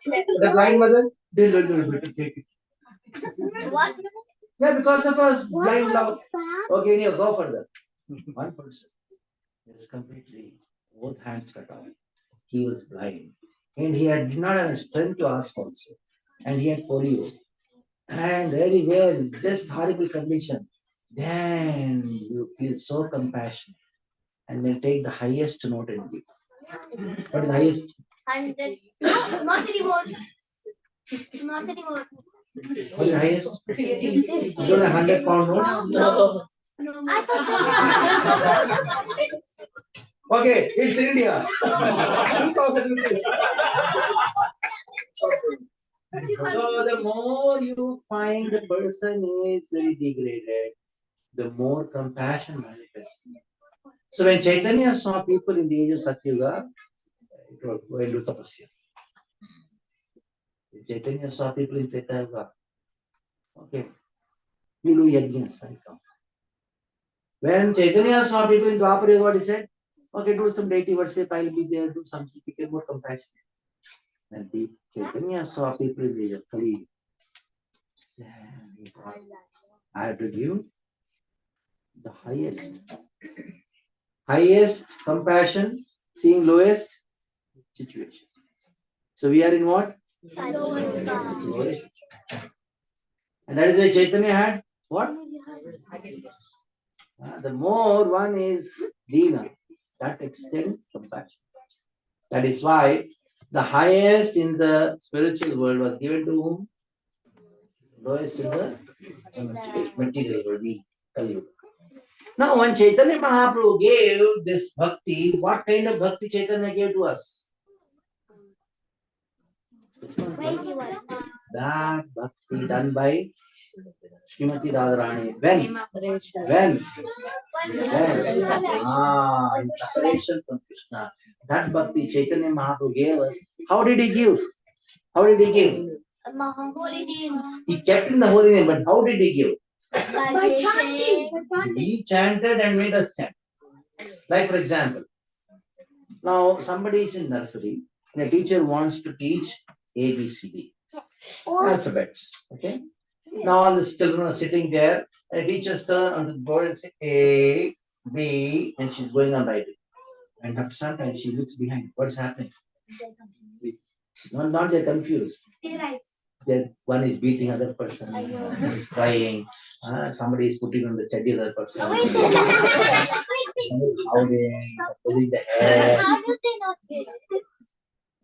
The blind mother, they don't better take it. What? Yeah, because of us blind love. Okay, now go further. One person is completely both hands cut off. He was blind. And did not have the strength to ask also. And he had polio. And very well, just horrible condition. Then you feel so compassionate. And then take the highest note and give. What is the highest? 100. No, not anymore. Not anymore. What is the highest? You don't have £100 note? No. I thought. Okay, it's India. 2,000 rupees. So the more you find the person is very degraded, the more compassion manifests. So when Chaitanya saw people in the age of Satyuga, go and do tapasya. When Chaitanya saw people in Treta Yuga, okay, you do yajnas, I come. When Chaitanya saw people in Dwapara Yuga, what he said? Okay, do some deity worship, I'll be there, do something, became more compassionate. And Chaitanya saw people in the age of Kali. I have to give the highest compassion, seeing lowest situation. So we are in what? Lowest. And that is why Chaitanya had what? The more one is Dina, that extends compassion. That is why the highest in the spiritual world was given to whom? Lowest in the material world, Kali Yuga. Now, when Chaitanya Mahaprabhu gave this bhakti, what kind of bhakti Chaitanya gave to us? That bhakti done by Srimati Radharani. When? In separation from Krishna. That bhakti Chaitanya Mahaprabhu gave us. How did he give? Holy names. He kept in the holy name, but how did he give? By chanting. He chanted and made us chant. Like for example, now somebody is in nursery and a teacher wants to teach ABCD, alphabets. Okay. Now all the children are sitting there and the teacher turns onto the board and say A, B, and she's going on writing. And after some time she looks behind. What's happening? Not they're confused. One is beating other person, one is crying, somebody is putting on the chaddi other person, somebody is howling, pulling the hair. How do they not get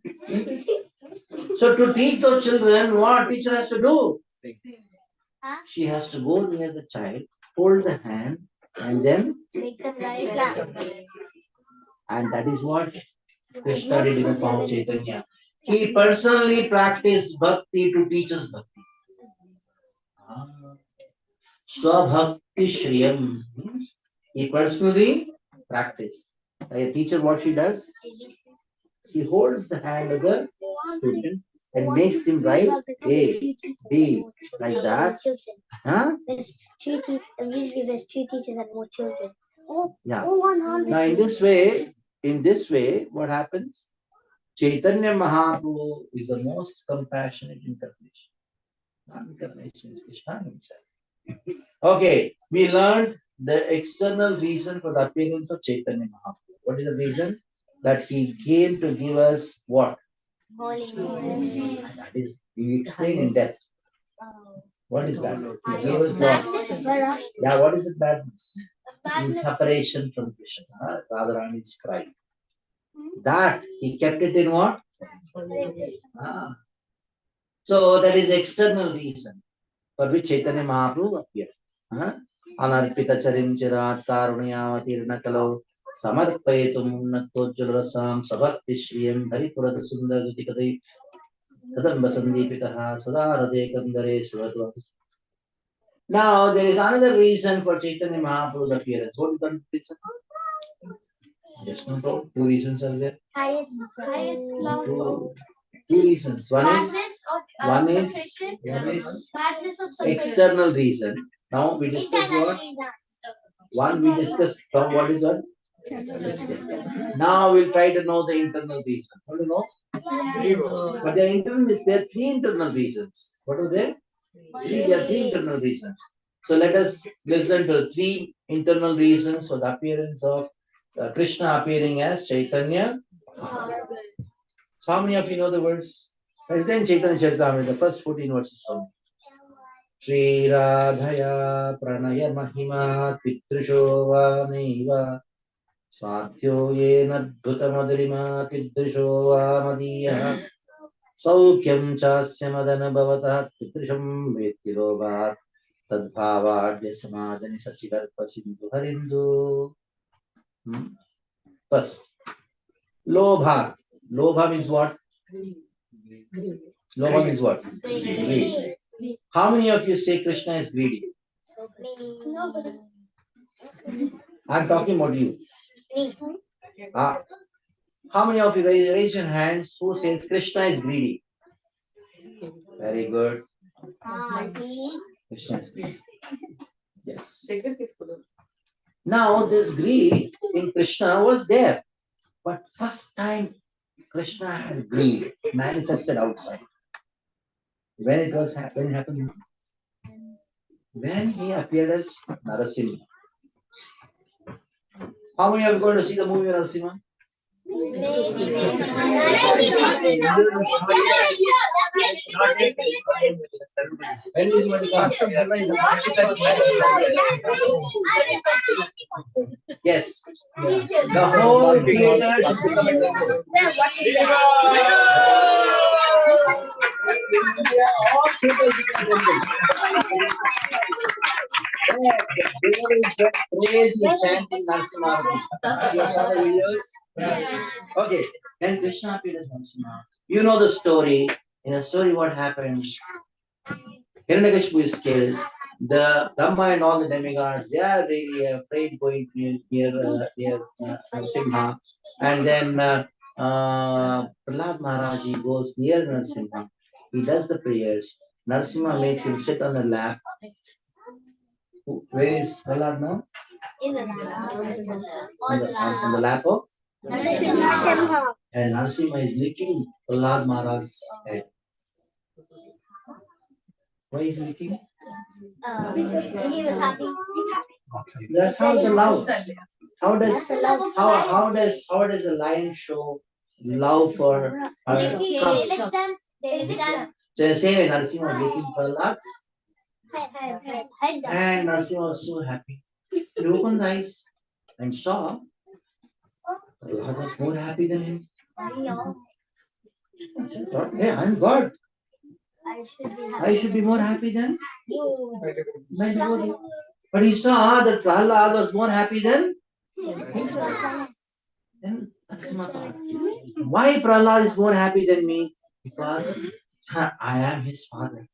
it? So to teach those children, what teacher has to do? Huh? She has to go near the child, hold the hand, and then Make them right. and that is what Krishna did in the form of Chaitanya. He personally practiced bhakti to teach us bhakti. Swabhakti Shriyam means he personally practiced. Like a teacher, what she does? She holds the hand of the student and makes him write A, B, like that. Huh? Usually there's two teachers and more children. Yeah. Now in this way, what happens? Chaitanya Mahaprabhu is the most compassionate incarnation. Not incarnation, is Krishna himself. Okay, we learned the external reason for the appearance of Chaitanya Mahaprabhu. What is the reason? That he came to give us what? Holiness. That is, we explain in depth. What is that? He gave us what? Yeah, what is it? Badness. In separation from Krishna, Radharani's cry. That he kept it in what? Ah. So that is external reason for which Chaitanya Mahaprabhu appeared. Anarpita charim chirat karunyatirna kalo samarpayetum nattojjalasam sabhakti shriyam haripurata sundar dutikadai tadamba sandipitaha sadarade kandare suvatu. Now there is another reason for Chaitanya Mahaprabhu's appearance. What is that reason? Just not two reasons are there. Highest love. Two reasons. One is Badness of separation. external reason. Now we discuss what? One we discuss what is what? Now we'll try to know the internal reason. Want to know? But there are three internal reasons. What are they? There are three internal reasons. So let us listen to three internal reasons for the appearance of Krishna appearing as Chaitanya. So how many of you know the words? Then Chaitanya Charitamrita, the first 14 verses. Shri Radhaya Pranaya Mahima Pitrisho Vaneva Swadhyo Yena Bhuta Madrima Pitrisho Vamadiya Saukyam Chasya Madana Bhavata Pitrisham Vetiro Tadbhavadya Samadani Sachikarpa Sindhu Harindu. First, Lobha. Lobha means what? Lobha means what? Greed. How many of you say Krishna is greedy? I'm talking about you. How many of you raise your hands who says Krishna is greedy? Very good. Krishna is greedy. Yes. Now this greed in Krishna was there. But first time Krishna had greed manifested outside. When it happened? When he appeared as Narasimha. How many are going to see the movie Narasimha? When is going to Yes. The whole theater should become a temple. India, all theaters become temples. Crazy chanting Narasimha. You saw the videos? Okay. When Krishna appeared as Narasimha, you know the story. In the story, what happened? Hiranyakashipu is killed. The Brahma and all the demigods, they are really afraid going near Narasimha. And then Prahlad Maharaj, he goes near Narasimha. He does the prayers. Narasimha makes him sit on the lap. Where is Prahlad now? In the lap. On the lap of? Narasimha. And Narasimha is licking Prahlad Maharaj's head. Why is he licking? He was happy. He's happy. That's how the love. How does a lion show love for her cubs? So the same way Narasimha was licking Prahlad's and Narasimha was so happy. He opened his eyes and saw Prahlad was more happy than him. He thought, hey, I'm God. I should be more happy than my devotee. But he saw that Prahlad was more happy than Narasimha thought, why Prahlad is more happy than me? Because I am his father.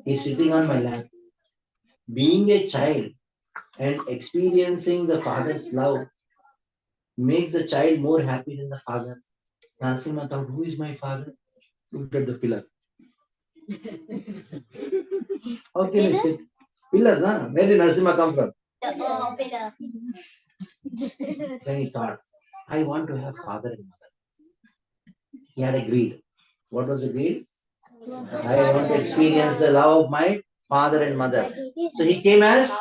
He is sitting on my lap. Being a child and experiencing the father's love makes the child more happy than the father. Narasimha thought, who is my father? Looked at the pillar. How can I sit? Pillar, na? Where did Narasimha come from? Popular. Then he thought, I want to have father and mother. He had agreed. What was agreed? I want to experience the love of my father and mother. So he came as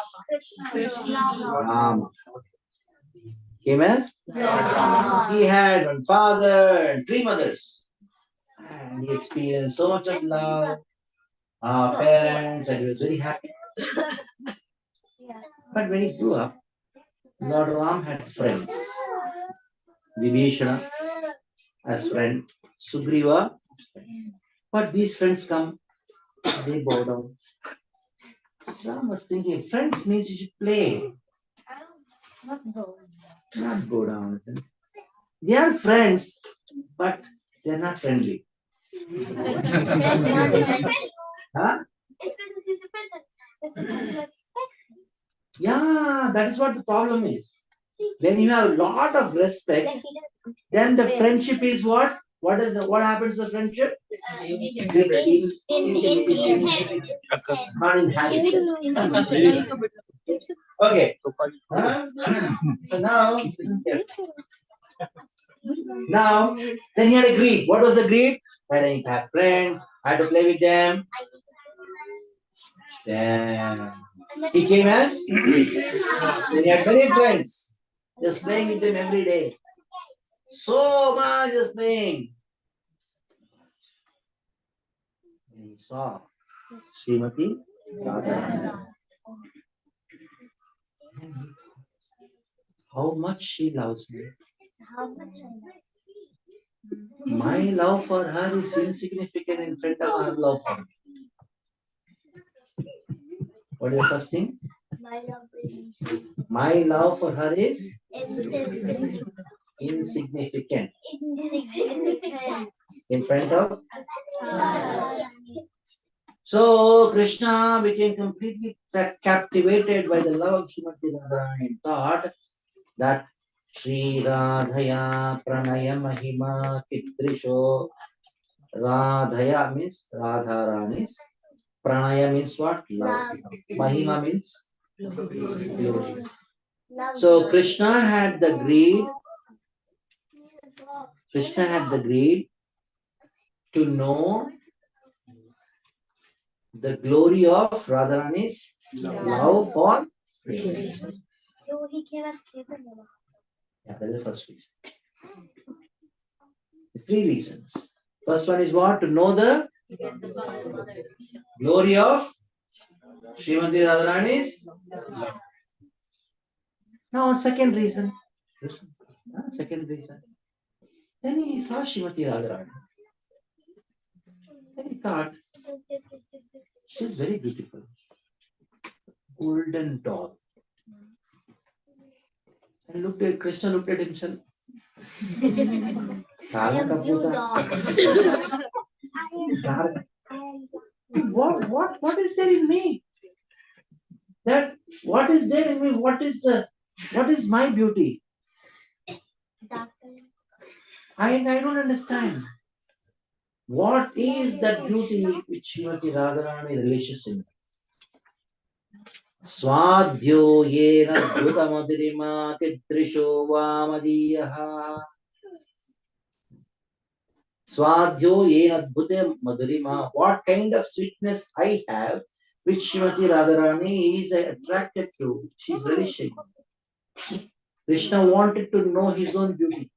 Rama. Came as? He had one father and three mothers. And he experienced so much of love, parents, and he was very happy. But when he grew up, Lord Ram had friends. Vibhishana as friend, Sugriva as friend. But these friends come, they bow down. Ram was thinking, friends means you should play, not go down. They are friends, but they are not friendly. Huh? It's because he's a princess. It's supposed to respect him. Yeah, that is what the problem is. When you have a lot of respect, then the friendship is what? What happens to the friendship? Not inhabited. Okay. So now, listen here. Now, then he had agreed. What was agreed? That I have friends, I had to play with them. Then he came as? Then he had many friends. Just playing with them every day. So much just playing. And he saw Srimati Radha. How much she loves me. My love for her is insignificant in front of her love for me. What is the first thing? My love for her is insignificant in front of. So Krishna became completely captivated by the love of Srimati Radha and thought that Sri Radhaya Pranaya Mahima Kitrisho. Radhaya means Radharani's. Pranaya means what? Love. Mahima means glory. So Krishna had the greed. Krishna had the greed to know the glory of Radharani's love for Krishna. So he came as Chaitanya. Yeah, that is the first reason. Three reasons. First one is what? To know the glory of Srimati Radharani's. Now, second reason. Second reason. Then he saw Srimati Radharani. Then he thought, she's very beautiful. Old and tall. And Krishna looked at himself. What is there in me? What is there in me? What is my beauty? I don't understand. What is that beauty which Srimati Radharani relishes in? Swadhyo yena bhutamadrima kitrisho vamadiyaha. Swadhyo yena bhutamadrima. What kind of sweetness I have, which Srimati Radharani is attracted to. She is relishing. Krishna wanted to know his own beauty.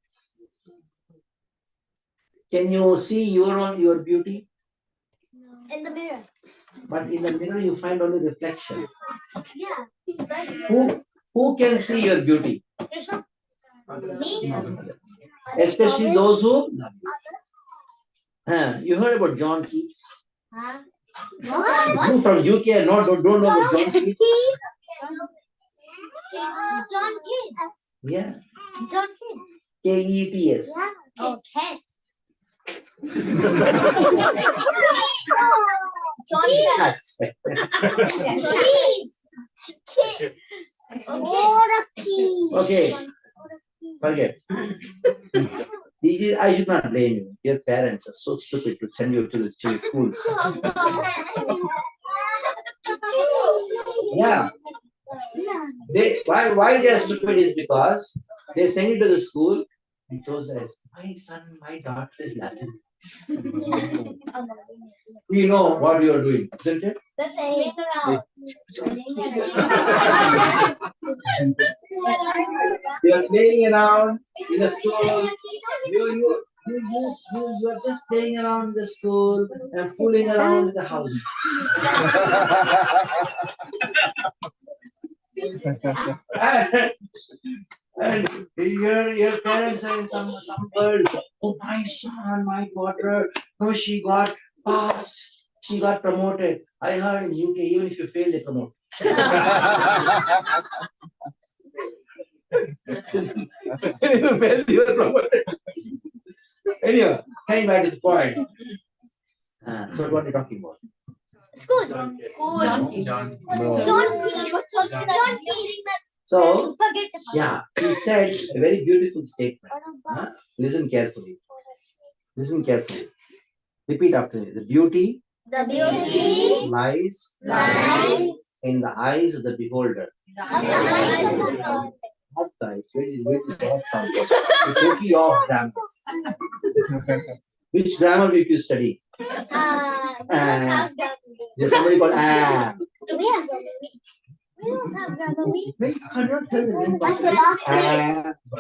Can you see your beauty? In the mirror. But in the mirror you find only reflection. Yeah. Who can see your beauty? Krishna. Me? Especially those who. You heard about John Keats? Huh? You from UK don't know about John Keats? John Keats. Yeah. John Keats. Keets. Yeah. Oh, Keats. John Keats. Okay. Forget. I should not blame you. Your parents are so stupid to send you to the schools. Yeah. Why they are stupid is because they send you to the school and chose as my son, my daughter is laughing. We know what you are doing, isn't it? You are playing around in the school. You are just playing around in the school and fooling around in the house. And your parents and some girls, oh my son, my daughter, no, she got passed, she got promoted. I heard in UK, even if you fail, they promote. If you fail, you are promoted. Anyway, coming back to the point. So what are you talking about? School. So, yeah, he said a very beautiful statement. Listen carefully. Listen carefully. Repeat after me. The beauty lies in the eyes of the beholder. Of the eyes. Where is off from? The beauty of grammar. Which grammar will you study? There's somebody called We don't have grammar. Wait, you cannot tell the name. That's the last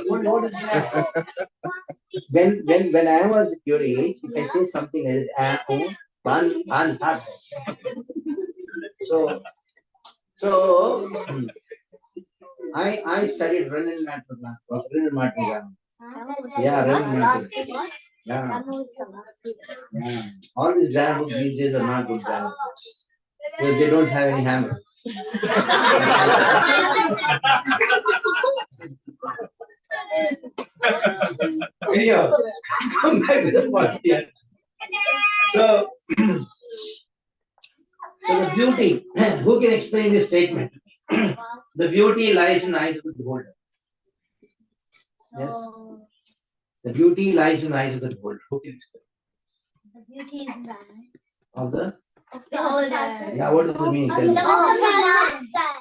What is that? When I was at your age, if I say something like that, hard. So I studied running matter. Yeah, running matter. Yeah. All these grammar books these days are not good grammar books because they don't have any hammer. Anyhow, come back to the point here. So the beauty, who can explain this statement? The beauty lies in the eyes of the beholder. Yes. The beauty lies in the eyes of the beholder. Who can explain? The beauty is in the eyes Of the? beholder. Yeah, what does it mean? Tell me.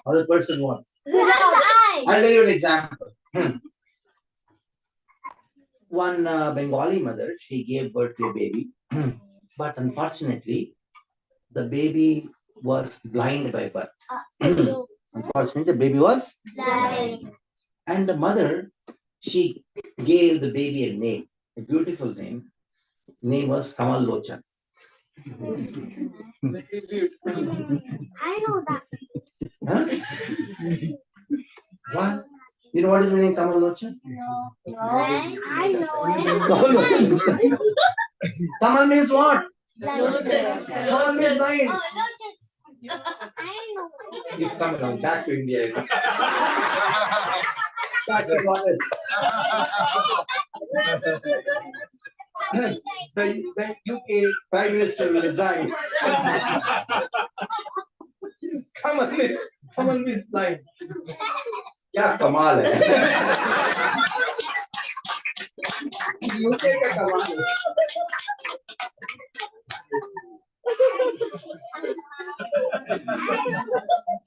Of the person what? I'll tell you an example. One Bengali mother, she gave birth to a baby, but unfortunately, the baby was blind by birth. Unfortunately, the baby was Blind. and the mother, she gave the baby a name, a beautiful name. Name was Kamal Lochan. I know that. Huh? What? You know what is the meaning Kamal Lochan? No. I know Kamal Lochan. Kamal means what? Lotus. Kamal means blind. Oh, lotus. I know. You come along, back to India. Back to college. The UK Prime Minister will resign. Kamal means blind. क्या कमाल है UK का कमाल है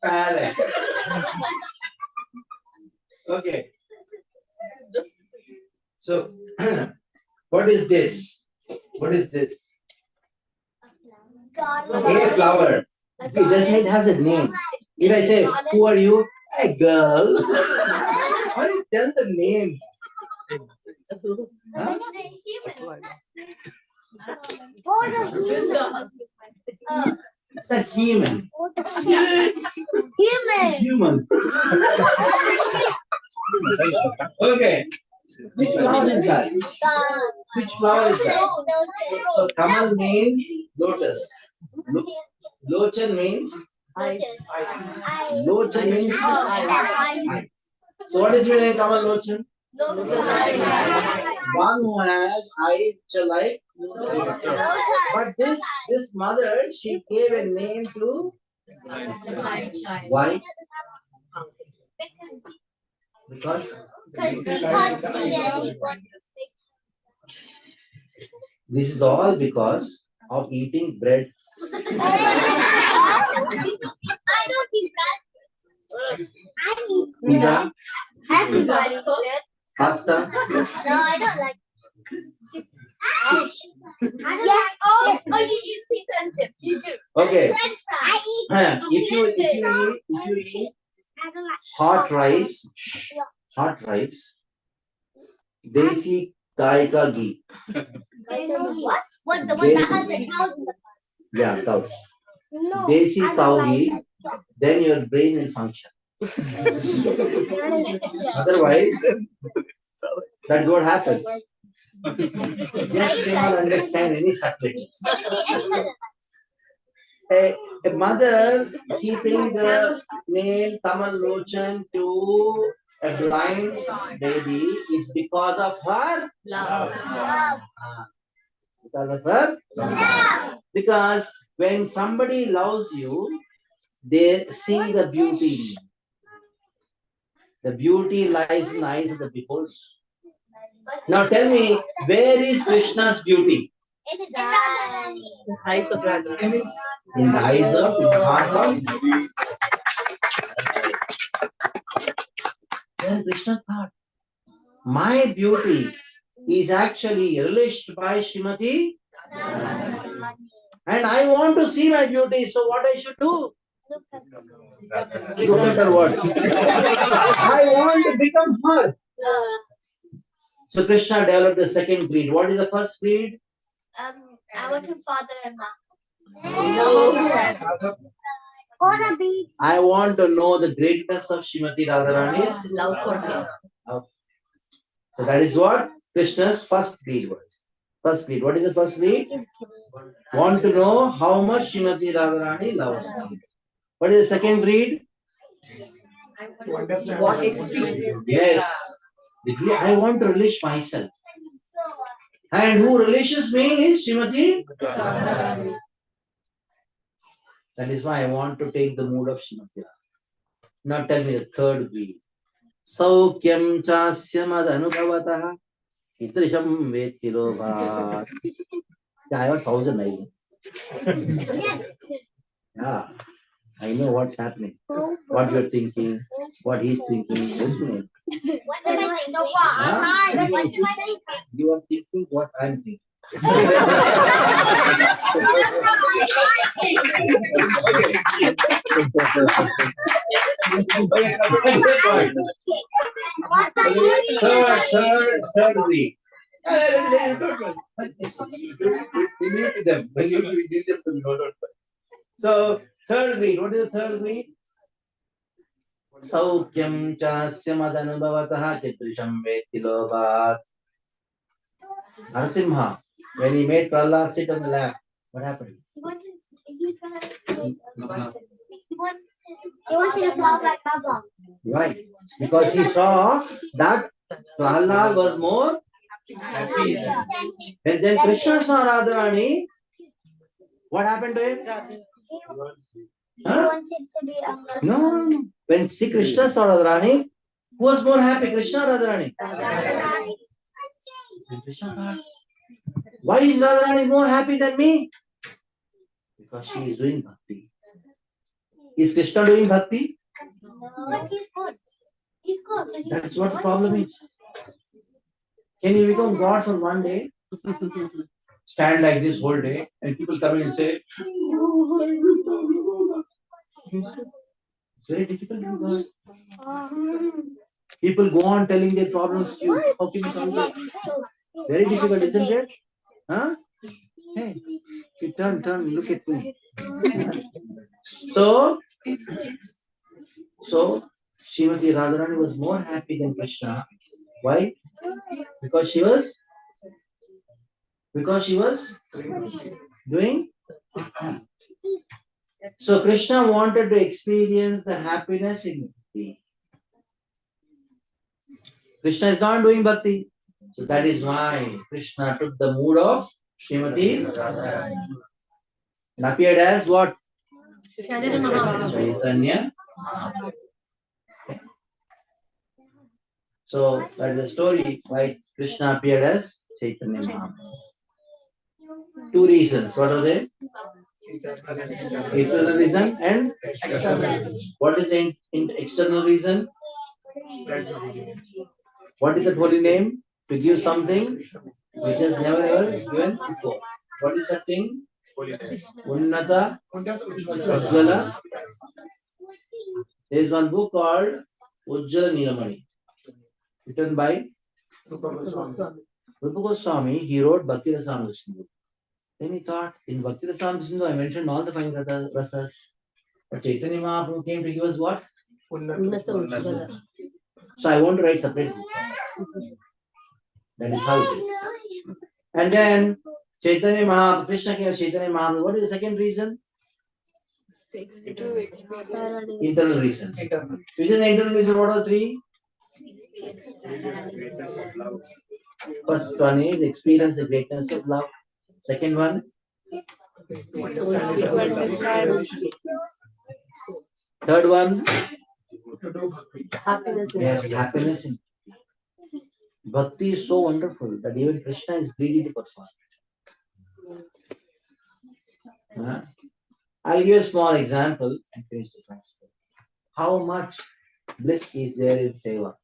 पहले okay so what is this a flower it has a name if I say who are you a girl why do you tell the name huh? It's a human. Human. Okay. Which flower is that? Which flower is that? So Kamal means lotus. Lochan means Lochan means eyes. So what is the meaning of Kamal Lochan? One who has eyes like but this mother, she gave a name to why? Because this is all because of eating bread. I don't eat bread. Pizza? Everybody eats it. Pasta? No, I don't like yes. Oh, you eat pizza and chips. You do. Okay. French fries. I eat If you eat hot rice, desi gai ka ghee. what? What the one that has the cows in the Yeah, cows. no. Desi cow ghee, then your brain will function. Otherwise, that's what happens. Just cannot understand any subtleties. A mother keeping the name Tamal Lochan to a blind baby is because of her Love. because of her because when somebody loves you, they see the beauty in you. The beauty lies in the eyes of the beholder. Now tell me, where is Krishna's beauty? In his eyes. The eyes of Radha. In the eyes of the heart of. Then Krishna thought, my beauty is actually relished by Srimati, and I want to see my beauty. So what I should do? Look at Look at her what? I want to become her. So Krishna developed the second creed. What is the first creed? I want to father and mom. I want to know the greatness of Srimati Radharani's Love for her. love. So that is what Krishna's first creed was. First creed. What is the first creed? Want to know how much Srimati Radharani loves me. What is the second creed? What extreme. Yes. The creed, I want to relish myself. And who relishes me is Srimati. That is why I want to take the mood of Srimati. Now tell me the third creed. Saukyam chasyamad anubhavataha itrisham vetilobhat. Yeah, I have 1,000 ideas. Yeah, I know what's happening, what you're thinking, what he's thinking. Everything. What am I thinking? What am I thinking? You are thinking what I'm thinking. What are you Third creed. We need them. We need them to be noted. So, third creed. What is the third creed? Saukyam chasyamadhanubhavataha chitrisham vetilobhat. Narasimha, when he made Prahlad sit on the lap, what happened? He wanted to talk like Baba. Right. Because he saw that Prahlad was more. And then Krishna saw Radharani. What happened to him? He wanted to be No. When Sri Krishna saw Radharani, who was more happy, Krishna or Radharani? And Krishna thought, why is Radharani more happy than me? Because she is doing bhakti. Is Krishna doing bhakti? But he's good. He's good. So That's what the problem is. Can you become God for one day? Stand like this whole day and people come in and say, it's very difficult to be God. People go on telling their problems to you. How can you come God? Very difficult, isn't it? Huh? Hey, you turn, look at me. So Srimati Radharani was more happy than Krishna. Why? Because she was doing. So Krishna wanted to experience the happiness in bhakti. Krishna is not doing bhakti. So that is why Krishna took the mood of Srimati and appeared as what? Chaitanya. So that is the story why Krishna appeared as Chaitanya Mahaprabhu. Two reasons. What are they? Internal reason and what is the external reason? What is the holy name? To give something which has never ever given before. What is that thing? Unnata Ujjvala. There is one book called Ujjvala Nilamani, written by Rupa Goswami. He wrote Bhakti Rasamrita book. Then he thought, in Bhakti Rasamrita I mentioned all the five rasas. But Chaitanya Mahaprabhu came to give us what? So I want to write separate book. That is how it is. And then Chaitanya Mahaprabhu, Krishna came to Chaitanya Mahaprabhu. What is the second reason? Internal reason. Which is the internal reason? What are the three? First one is experience the greatness of love. Second one, third one, Happiness. yes, happiness. Bhakti is so wonderful that even Krishna is greedy to perform. I'll give you a small example and finish the class. How much bliss is there in Seva?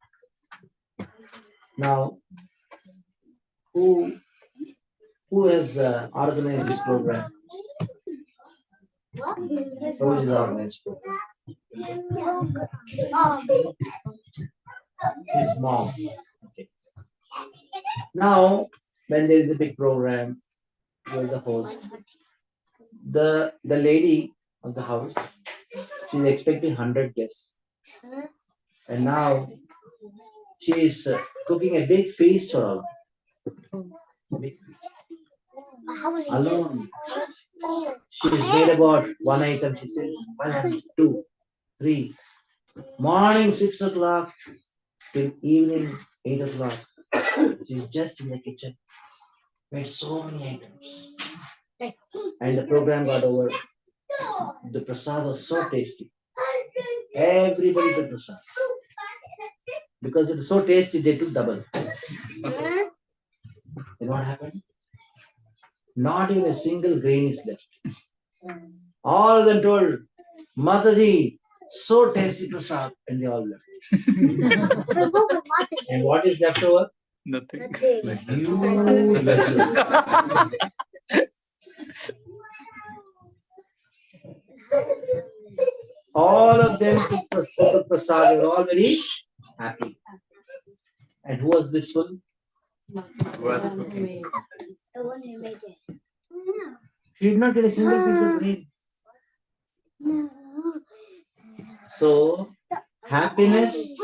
Now, who has organized this program? Who is organized program? His mom. Okay. Now, when there is a big program, you are the host. The lady of the house, she is expecting 100 guests. And now she is cooking a big feast for all. Big feast. Alone. She is made about one item. She says 1, 2, 3. Morning 6 o'clock till evening 8 o'clock. She is just in the kitchen. Made so many items. And the program got over. The prasad was so tasty. Everybody took prasad. Because it was so tasty, they took double. And what happened? Not even a single grain is left. All of them told, Mataji, so tasty prasad, and they all left. And what is left over? Nothing. Huge vessels. All of them took prasad. They were all very happy. And who was blissful? She did not get a single piece of grain. So, happiness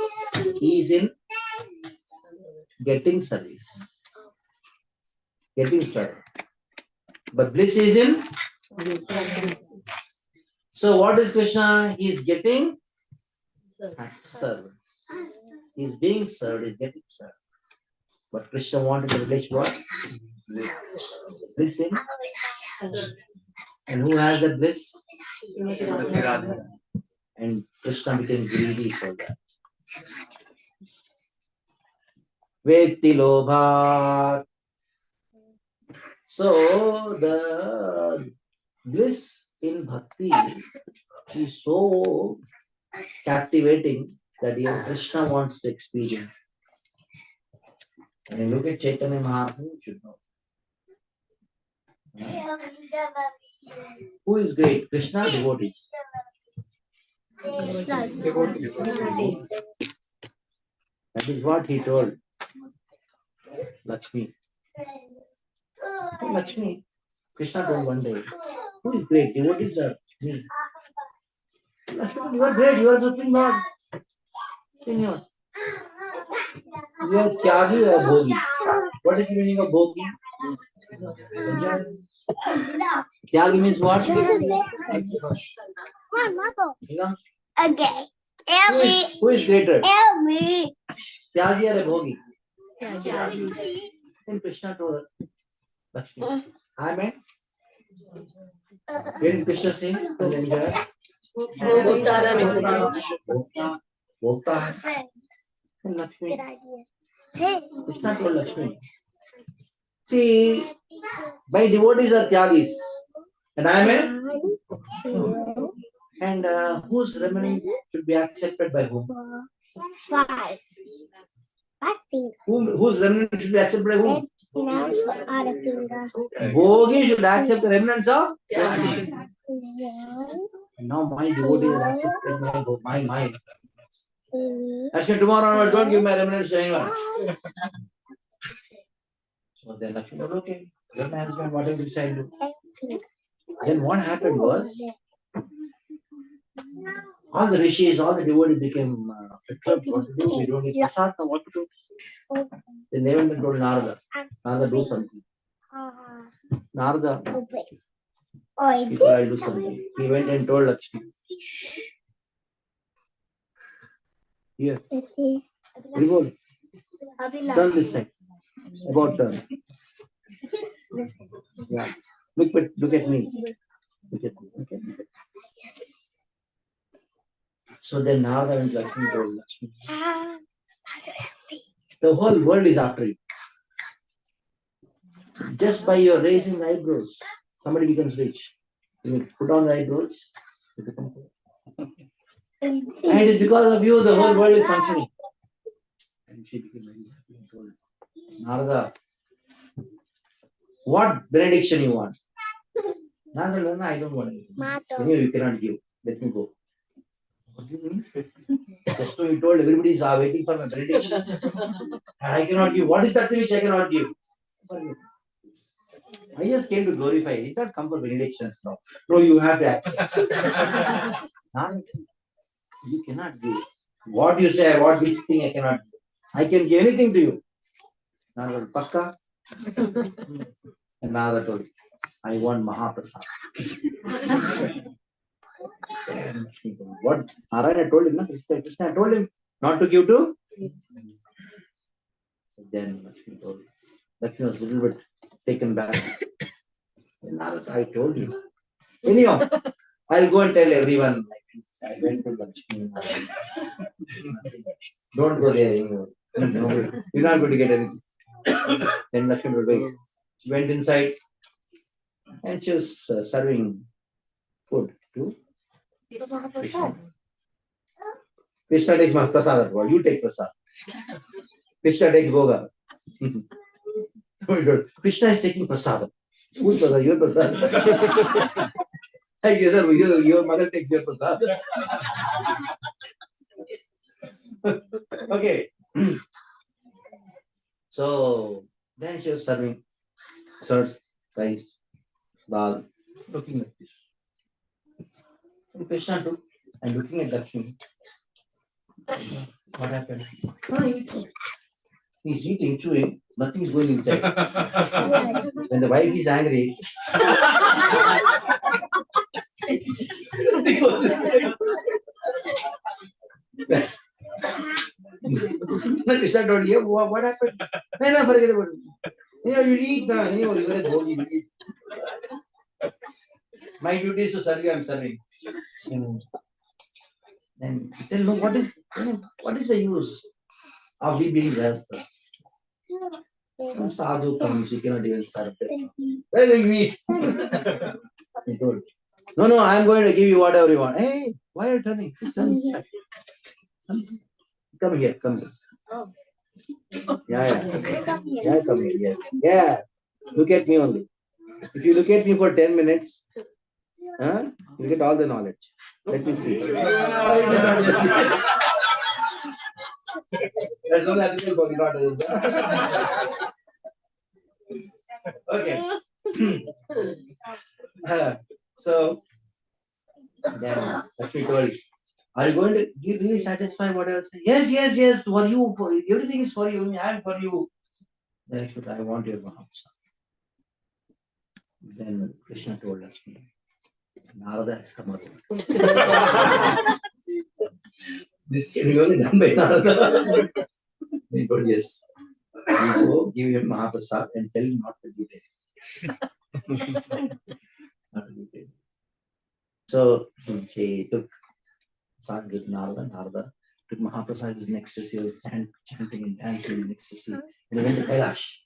is in getting service. Getting served. But bliss is in. So, what is Krishna? He is getting served. He is being served, he is getting served. But Krishna wanted to relate what? Bliss in. And who has that bliss? And Krishna became greedy for that. Veti lobha. So the bliss in bhakti is so captivating that even Krishna wants to experience. When you look at Chaitanya Mahaprabhu, you should know. Who is great? Krishna or devotees? That is what he told Lakshmi. Hey, Lakshmi, Krishna told one day, who is great? Devotees or me? Lakshmi, you are great, you are supreme Lord. Senor. You are Tyagi or Bhogi. What is the meaning of Bhogi? Tyagi means what? Okay. Who is greater? Me. Tyagi or a Bhogi? Then Krishna told her, Lakshmi, I meant. Where did Krishna say? And then there. Bhokta. And Lakshmi. Krishna told Lakshmi. See, my devotees are Tyagis And I am a. And whose remnant should be accepted by whom? 5. 5 fingers. Whose remnant should be accepted by whom? Now you are a finger. Bogi should accept the remnants of. One. And now my devotee has accepted my. Two. Actually, tomorrow onward, don't give my remnants to anyone. So then Lakshmi said, okay, your management, whatever you decide to. 10 fingers. Then what happened was, all the rishis, all the devotees became perturbed. What to do? We don't need prasad, now what to do? Then they went and told Narada. Narada, do something. Narada, he told, I'll do something. He went and told Lakshmi. Shh. Here. Revolt. Turn this side. About turn. Yeah. Look at me. Look at me. Okay. So then Narada and Lakshmi told Lakshmi, the whole world is after you. Just by your raising eyebrows, somebody becomes rich. You put on the eyebrows, you become poor. And it is because of you the whole world is functioning. And she became very happy and told Narada, what benediction you want? Narada, no, I don't want anything. Anyway, you cannot give. Let me go. What do you mean? Just so you told everybody is waiting for my benedictions. And I cannot give. What is that which I cannot give? I just came to glorify. You can't come for benedictions now. No, you have to accept. Narada, you cannot give. What you say, which thing I cannot give. I can give anything to you. Narada, Pakka? And Narada told, I want Mahaprasad. What Narayana told him, Krishna told him not to give to. Then Lakshmi told him. Lakshmi was a little bit taken back. And Narada, I told you. Anyhow, I'll go and tell everyone. I went to Lakshmi. Don't go there anymore. No, you're not going to get anything. Then Lakshmi told him. She went inside and she was serving food to Krishna. Krishna takes prasad. You take prasad. Krishna takes boga. Krishna is taking prasad. Whose prasad? Your prasad. Your mother takes your prasad. Okay. So then she was serving sirs, rice, dal, looking like this. And Krishna took and looking at Lakshmi. What happened? He's eating, chewing, nothing is going inside. When the wife is angry, he goes inside. Krishna told you, what happened? No, forget about it. You eat now. You eat. My duty is to serve you, I am serving. Then tell no, what is the use of we being rastas? Sadhu comes, you cannot even serve them. Where will you eat? He told, no, I am going to give you whatever you want. Hey, why are you turning? Turn inside. Come here. Yeah, come here. Yeah. Look at me only. If you look at me for 10 minutes, you get all the knowledge. Let me see. There's no ethical for not others. Okay. So then Lakshmi told, are you going to be really satisfied what I say? Yes, for you, for everything is for you, I am for you. Then Lakshmi told, I want your Mahaprasad. Then Krishna told Lakshmi, Narada has come out. This can be only done by Narada. He told, yes. You go, give him Mahaprasad and tell him not to give it. Not to give it. So she took Prasad with Narada. Narada took Mahaprasad in ecstasy, was chanting and dancing in ecstasy. And he went to Kailash.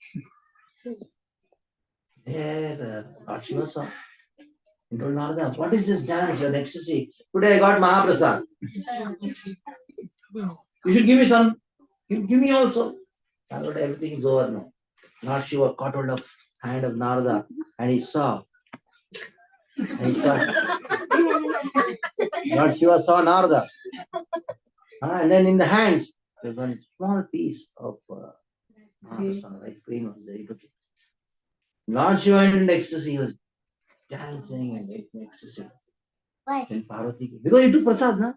There, Lord Shiva saw. He told Narada, what is this dance? You're in ecstasy. Today I got Mahaprasad. You should give me some. Give me also. Narada, everything is over now. Lord Shiva caught hold of hand of Narada and he saw. And he saw. Lord Shiva saw Narada. And then in the hands, there was one small piece of Mahaprasad. Ice cream was there. He took it. Lord Shiva went into ecstasy. He was dancing and in ecstasy. Why? And Parvati, because you took prasad, na?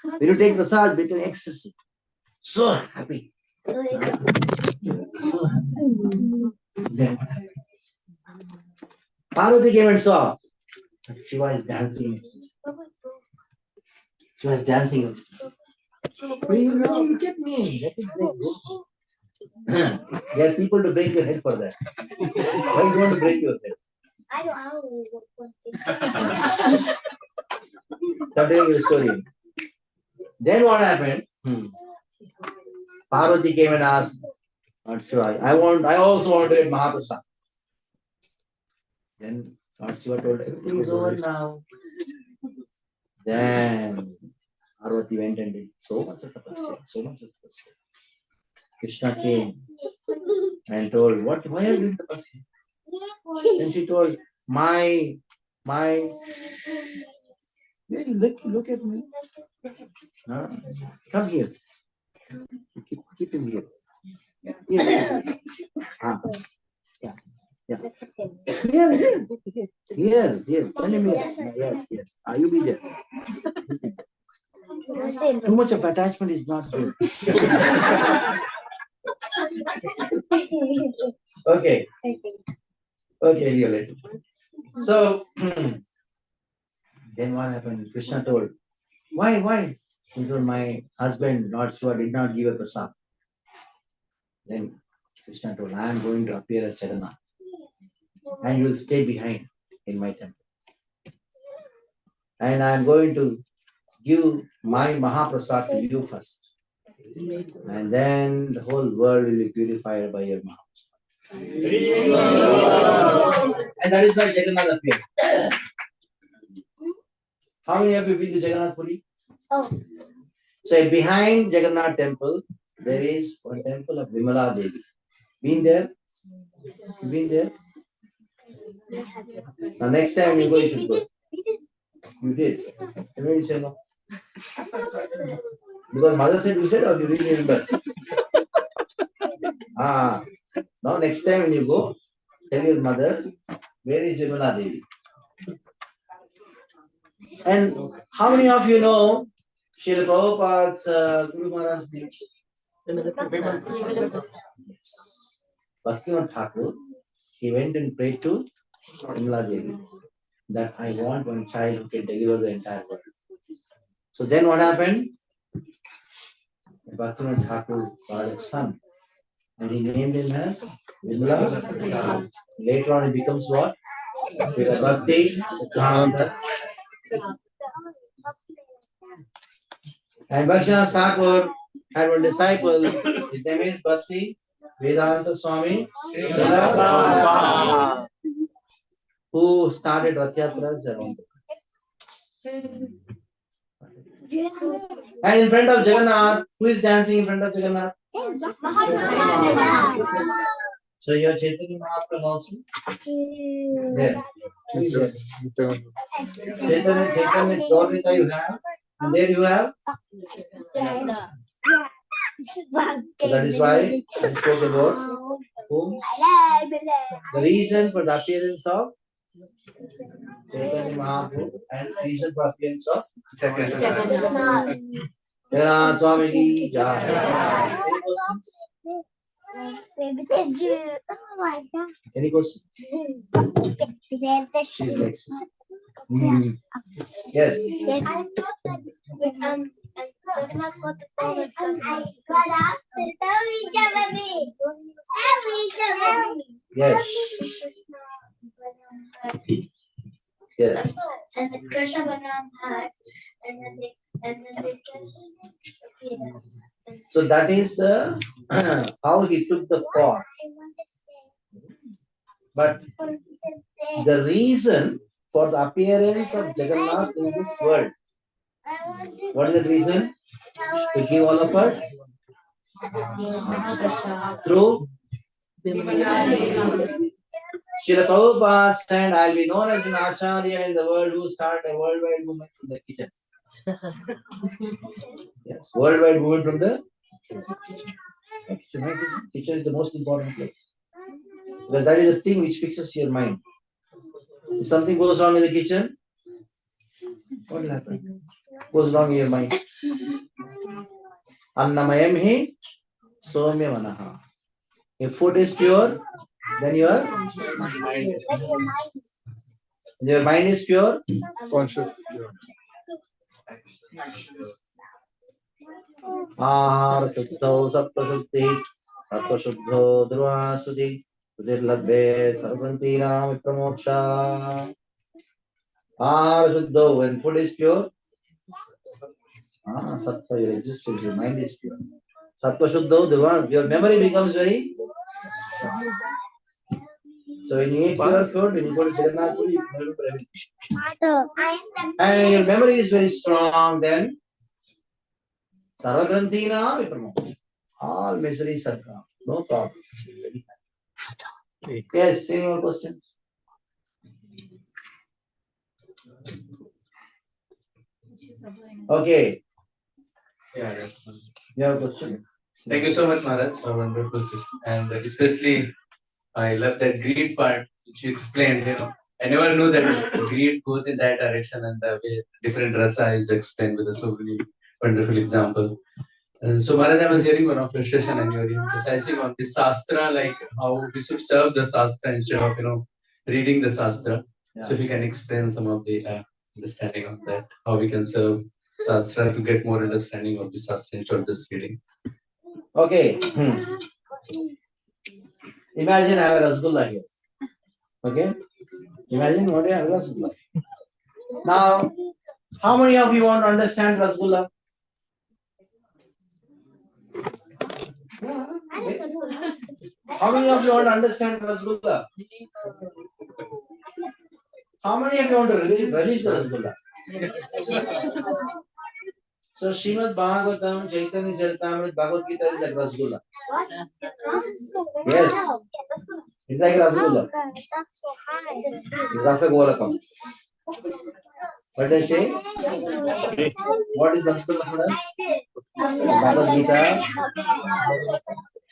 When you take prasad, become ecstasy. So happy. Then Parvati came and saw Shiva is dancing in ecstasy. Shiva is dancing in ecstasy. Look at me. Let it break. There are people to break your head for that. Why do you want to break your head? I don't know. So I'm telling you a story. Then what happened? Parvati came and asked, Lord Shiva, I also want to get Mahaprasad. Then Lord Shiva told, everything is over now. Then Parvati went and did so much of tapasya, so much of tapasya. Krishna came and told, why are you doing tapasya? Then she told, my, look at me. Come here. Keep him here. Here. Yeah. Here. Send him here. Yes. You be there. Too much of attachment is not good. Okay, Violet. So, then what happened? Krishna told, why? He told, my husband, Lord Shiva, did not give a prasad. Then Krishna told, I am going to appear as Jagannath. And you will stay behind in my temple. And I am going to give my Mahaprasad to you first. And then the whole world will be purified by your Mahaprasad. And that is why Jagannath appeared. How many of you been to Jagannath Puri? Oh. So behind Jagannath temple, there is one temple of Vimala Devi. Been there? You been there? Now next time you go, you should go. You did. And when you say no? Because mother said you said, or you really remember? Now next time when you go, tell your mother, where is Vimala Devi? And how many of you know Srila Prabhupada's Guru Maharaj's name? Yes. Bhakti Thakur, he went and prayed to Vimala Devi that I want one child who can deliver the entire world. So then what happened? Bhakti Thakur got a son and he named him as Vimala. Later on he becomes what? With Bhakti, Siddhanta. And Bhaktivinoda Thakur had one disciple, his name is Bhakti Vedanta Swami, who started Rath Yatras around. And in front of Jagannath, who is dancing in front of Jagannath? So your Chaitanya Mahaprabhu also? There. Chaitanya Gaurita you have? And there you have? So that is why I spoke about whom? The reason for the appearance of Chaitanya Mahaprabhu and reason for appearance of Jagannath Swami ki jai. Any questions? Any questions? She's next. Yes. I thought that Jagannath got the power. Yes. Yeah. And the Krishna Balaram had, and then they just appeared. So that is how he took the form. But the reason for the appearance of Jagannath in this world. What is the reason? To give all of us through Srila Prabhupada said, I'll be known as an Acharya in the world who started a worldwide movement from the kitchen. Yes, worldwide movement from the kitchen. Right? Kitchen is the most important place. Because that is the thing which fixes your mind. If something goes wrong in the kitchen, what will happen? Goes wrong in your mind. Annamayam hi somya manaha. If food is pure, then your mind is pure. Conscious. Ahar shuddho saptashuddhi sattva-shuddho dhruva-sudhi sudirlabhe sarvantinam vipramoksha. Ahar shuddho, when food is pure, sattva, your existence, your mind is pure. Sattva-shuddho dhruva, your memory becomes very. So when you eat pure food, when you go to Jagannath, you remember everything. And your memory is very strong, then Sarvagranthina vipramoksha. All miseries are gone. No problem. Yes, any more questions? Okay. Yeah. You have a question? Thank you so much, Maharaj, for wonderful. And especially, I love that greed part which you explained. I never knew that greed goes in that direction, and the way different rasa is explained with so many wonderful example. So, Maharaj, I was hearing one of your session, and you were emphasizing on the Shastra, like how we should serve the Shastra instead of reading the Shastra. So, if you can explain some of the understanding of that, how we can serve Shastra to get more understanding of the Shastra instead of just reading. Okay. Imagine I have a Rasgulla here. Okay. Imagine what I have a Rasgulla. Now, how many of you want to understand Rasgulla? How many of you want to understand Rasgulla? How many of you want to relish the Rasgulla? So Srimad Bhagavatam, Chaitanya Charitamrita, Bhagavad Gita is like Rasgulla. Yes. It's like Rasgulla. Rasagolakam. What did I say? What is Rasgulla for us? Bhagavad Gita,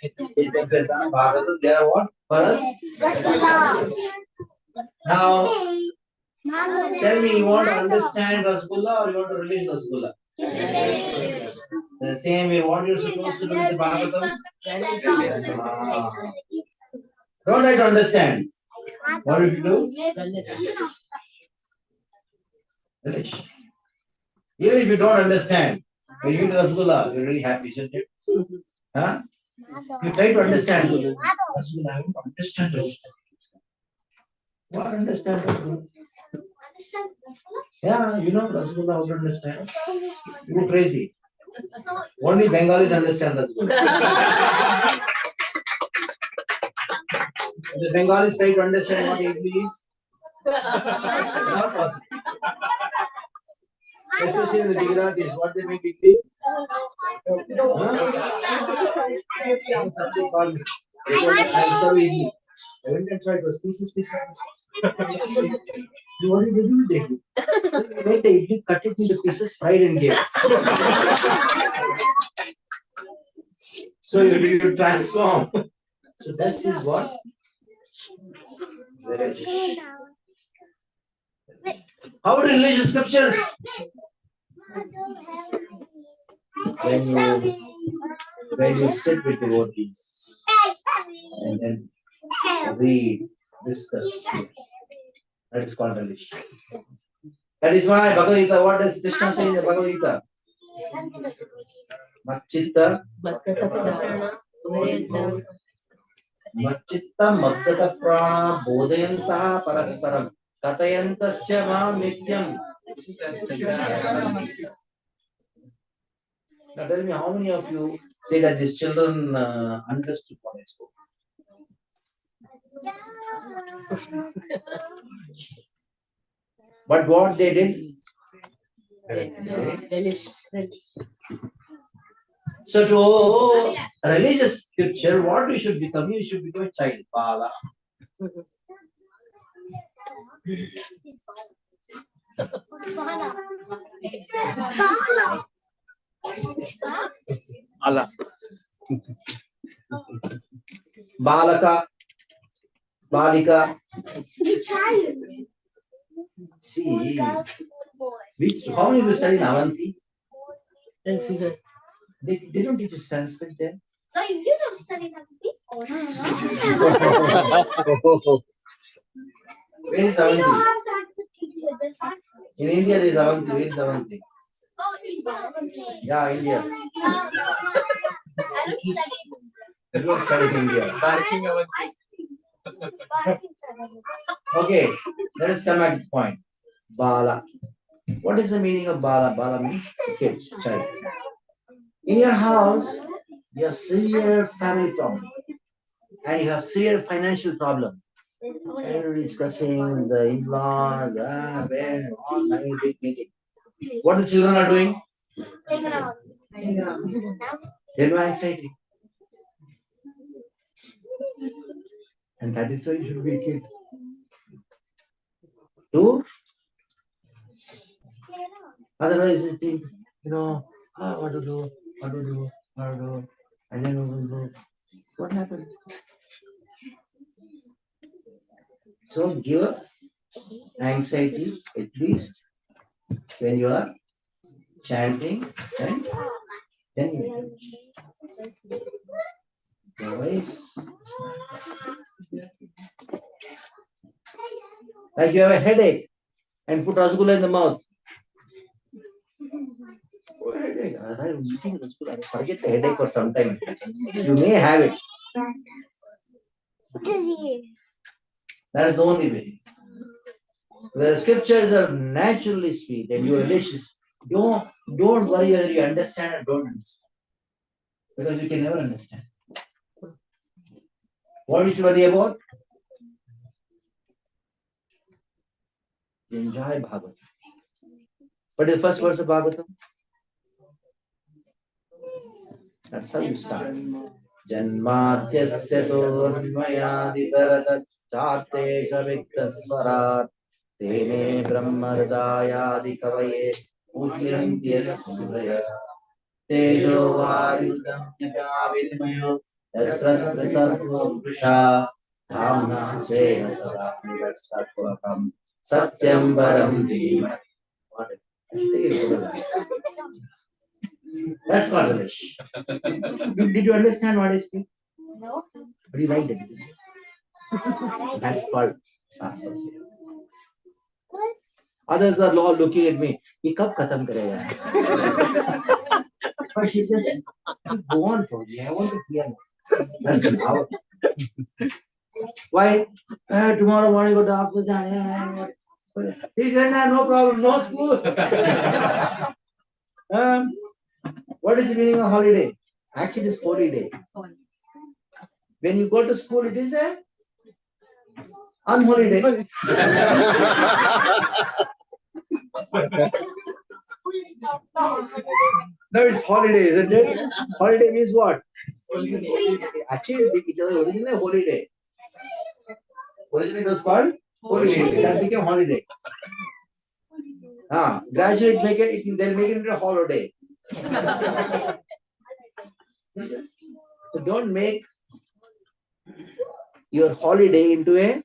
Chaitanya Charitamrita, Bhagavatam, they are what for us? Now, tell me, you want to understand Rasgulla or you want to relish Rasgulla? The same way, what you're supposed to do with the Bhagavatam? Don't try to understand. What do you do? Relish. Even if you don't understand, when you eat Rasgulla, you're really happy, isn't it? Huh? You try to understand. Rasgulla, I don't understand Rasgulla. What understand Rasgulla? Yeah, you know Rasgulla, how to understand? You're crazy. Only Bengalis understand Rasgulla. The Bengalis try to understand what idli is. Not possible. Especially in the Gujaratis, what they make idli? Something called me. They told me, I'll serve idli. I went and tried those pieces. What do you do with the idli? You make the idli, cut it into pieces, fried and give. So you transform. So this is what? How to religious scriptures? When you sit with devotees and then read, discuss, that is called religion. That is why Bhagavad Gita, what does Krishna say in the Bhagavad Gita? Machitta Maddata Prana Bodhayanta Parasparam Katayantascha Mam Nityam. Now tell me, how many of you say that these children understood what I spoke? But what they did? So to religious scripture, what we should become? You should become a child. Bala. Allah. Balaka. Balika. Child. See, how many of you study in Avanti? They don't teach you Sanskrit there. No, you don't study Bhakti. Where is We don't Avanti? have Sanskrit teacher. The Sanskrit. In India there is Avanti. Where is Avanti? Oh, India. Yeah, India. No. I don't study. You don't study in India. Barking our Okay, let us come back to the point. Bala. What is the meaning of Bala? Bala means kid, child. In your house, you have severe family problem and you have severe financial problem. And you're discussing the in-law, where, all having big meeting. What the children are doing? They have anxiety. And that is why you should be a kid. Two, otherwise you think, what to do, and then what happened? So give up anxiety at least when you are chanting, and then you otherwise, like you have a headache and put rasgulla in the mouth. Oh, headache. I'm eating rasgulla. I forget the headache for some time. You may have it. That is the only way. The scriptures are naturally sweet and you are delicious. Don't worry whether you understand or don't understand. Because you can never understand. What you should worry about? Enjoy Bhagavatam. What is the first verse of Bhagavatam? That's how you start. Janmatyasya tornmayaditaradat chartesha viktaswarat tene brahmardayadi kavaye udhyantya sudaya tejo varudam yadavidmayo yatra prisha dhamna sveha sada nirasatvakam satyam param dhima. That's not English. Did you understand what I speak? No. But you liked it. That's called Shastra. Others are all looking at me. He kab khatam karega? But she says, go on, Prabhuji. I want to hear more. That's an hour. Why? Tomorrow morning go to office. He said, no problem, no school. What is the meaning of holiday? Actually, it's holy day. When you go to school, it is a unholy day. No, it's holiday, isn't it? Holiday means what? Actually, it was originally a holy day. Originally, it was called holy day. That became holiday. Gradually, they'll make it into a holiday. So don't make your holiday into a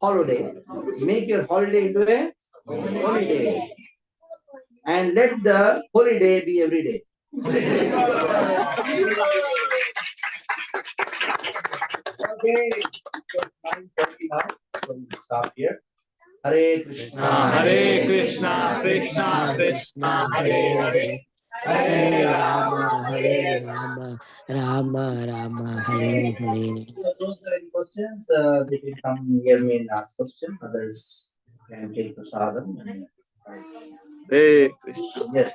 holiday. Make your holiday into a holiday. And let the holiday be every day. Okay. 9:30 now. So we'll stop here. Hare Krishna. Hare Krishna, Krishna Krishna, Hare Hare. Hare Rama, Hare Rama, Rama Rama, Hare Hare. So those are any questions. They can come near me and ask questions. Others can take prasadam. Hare Krishna. Yes.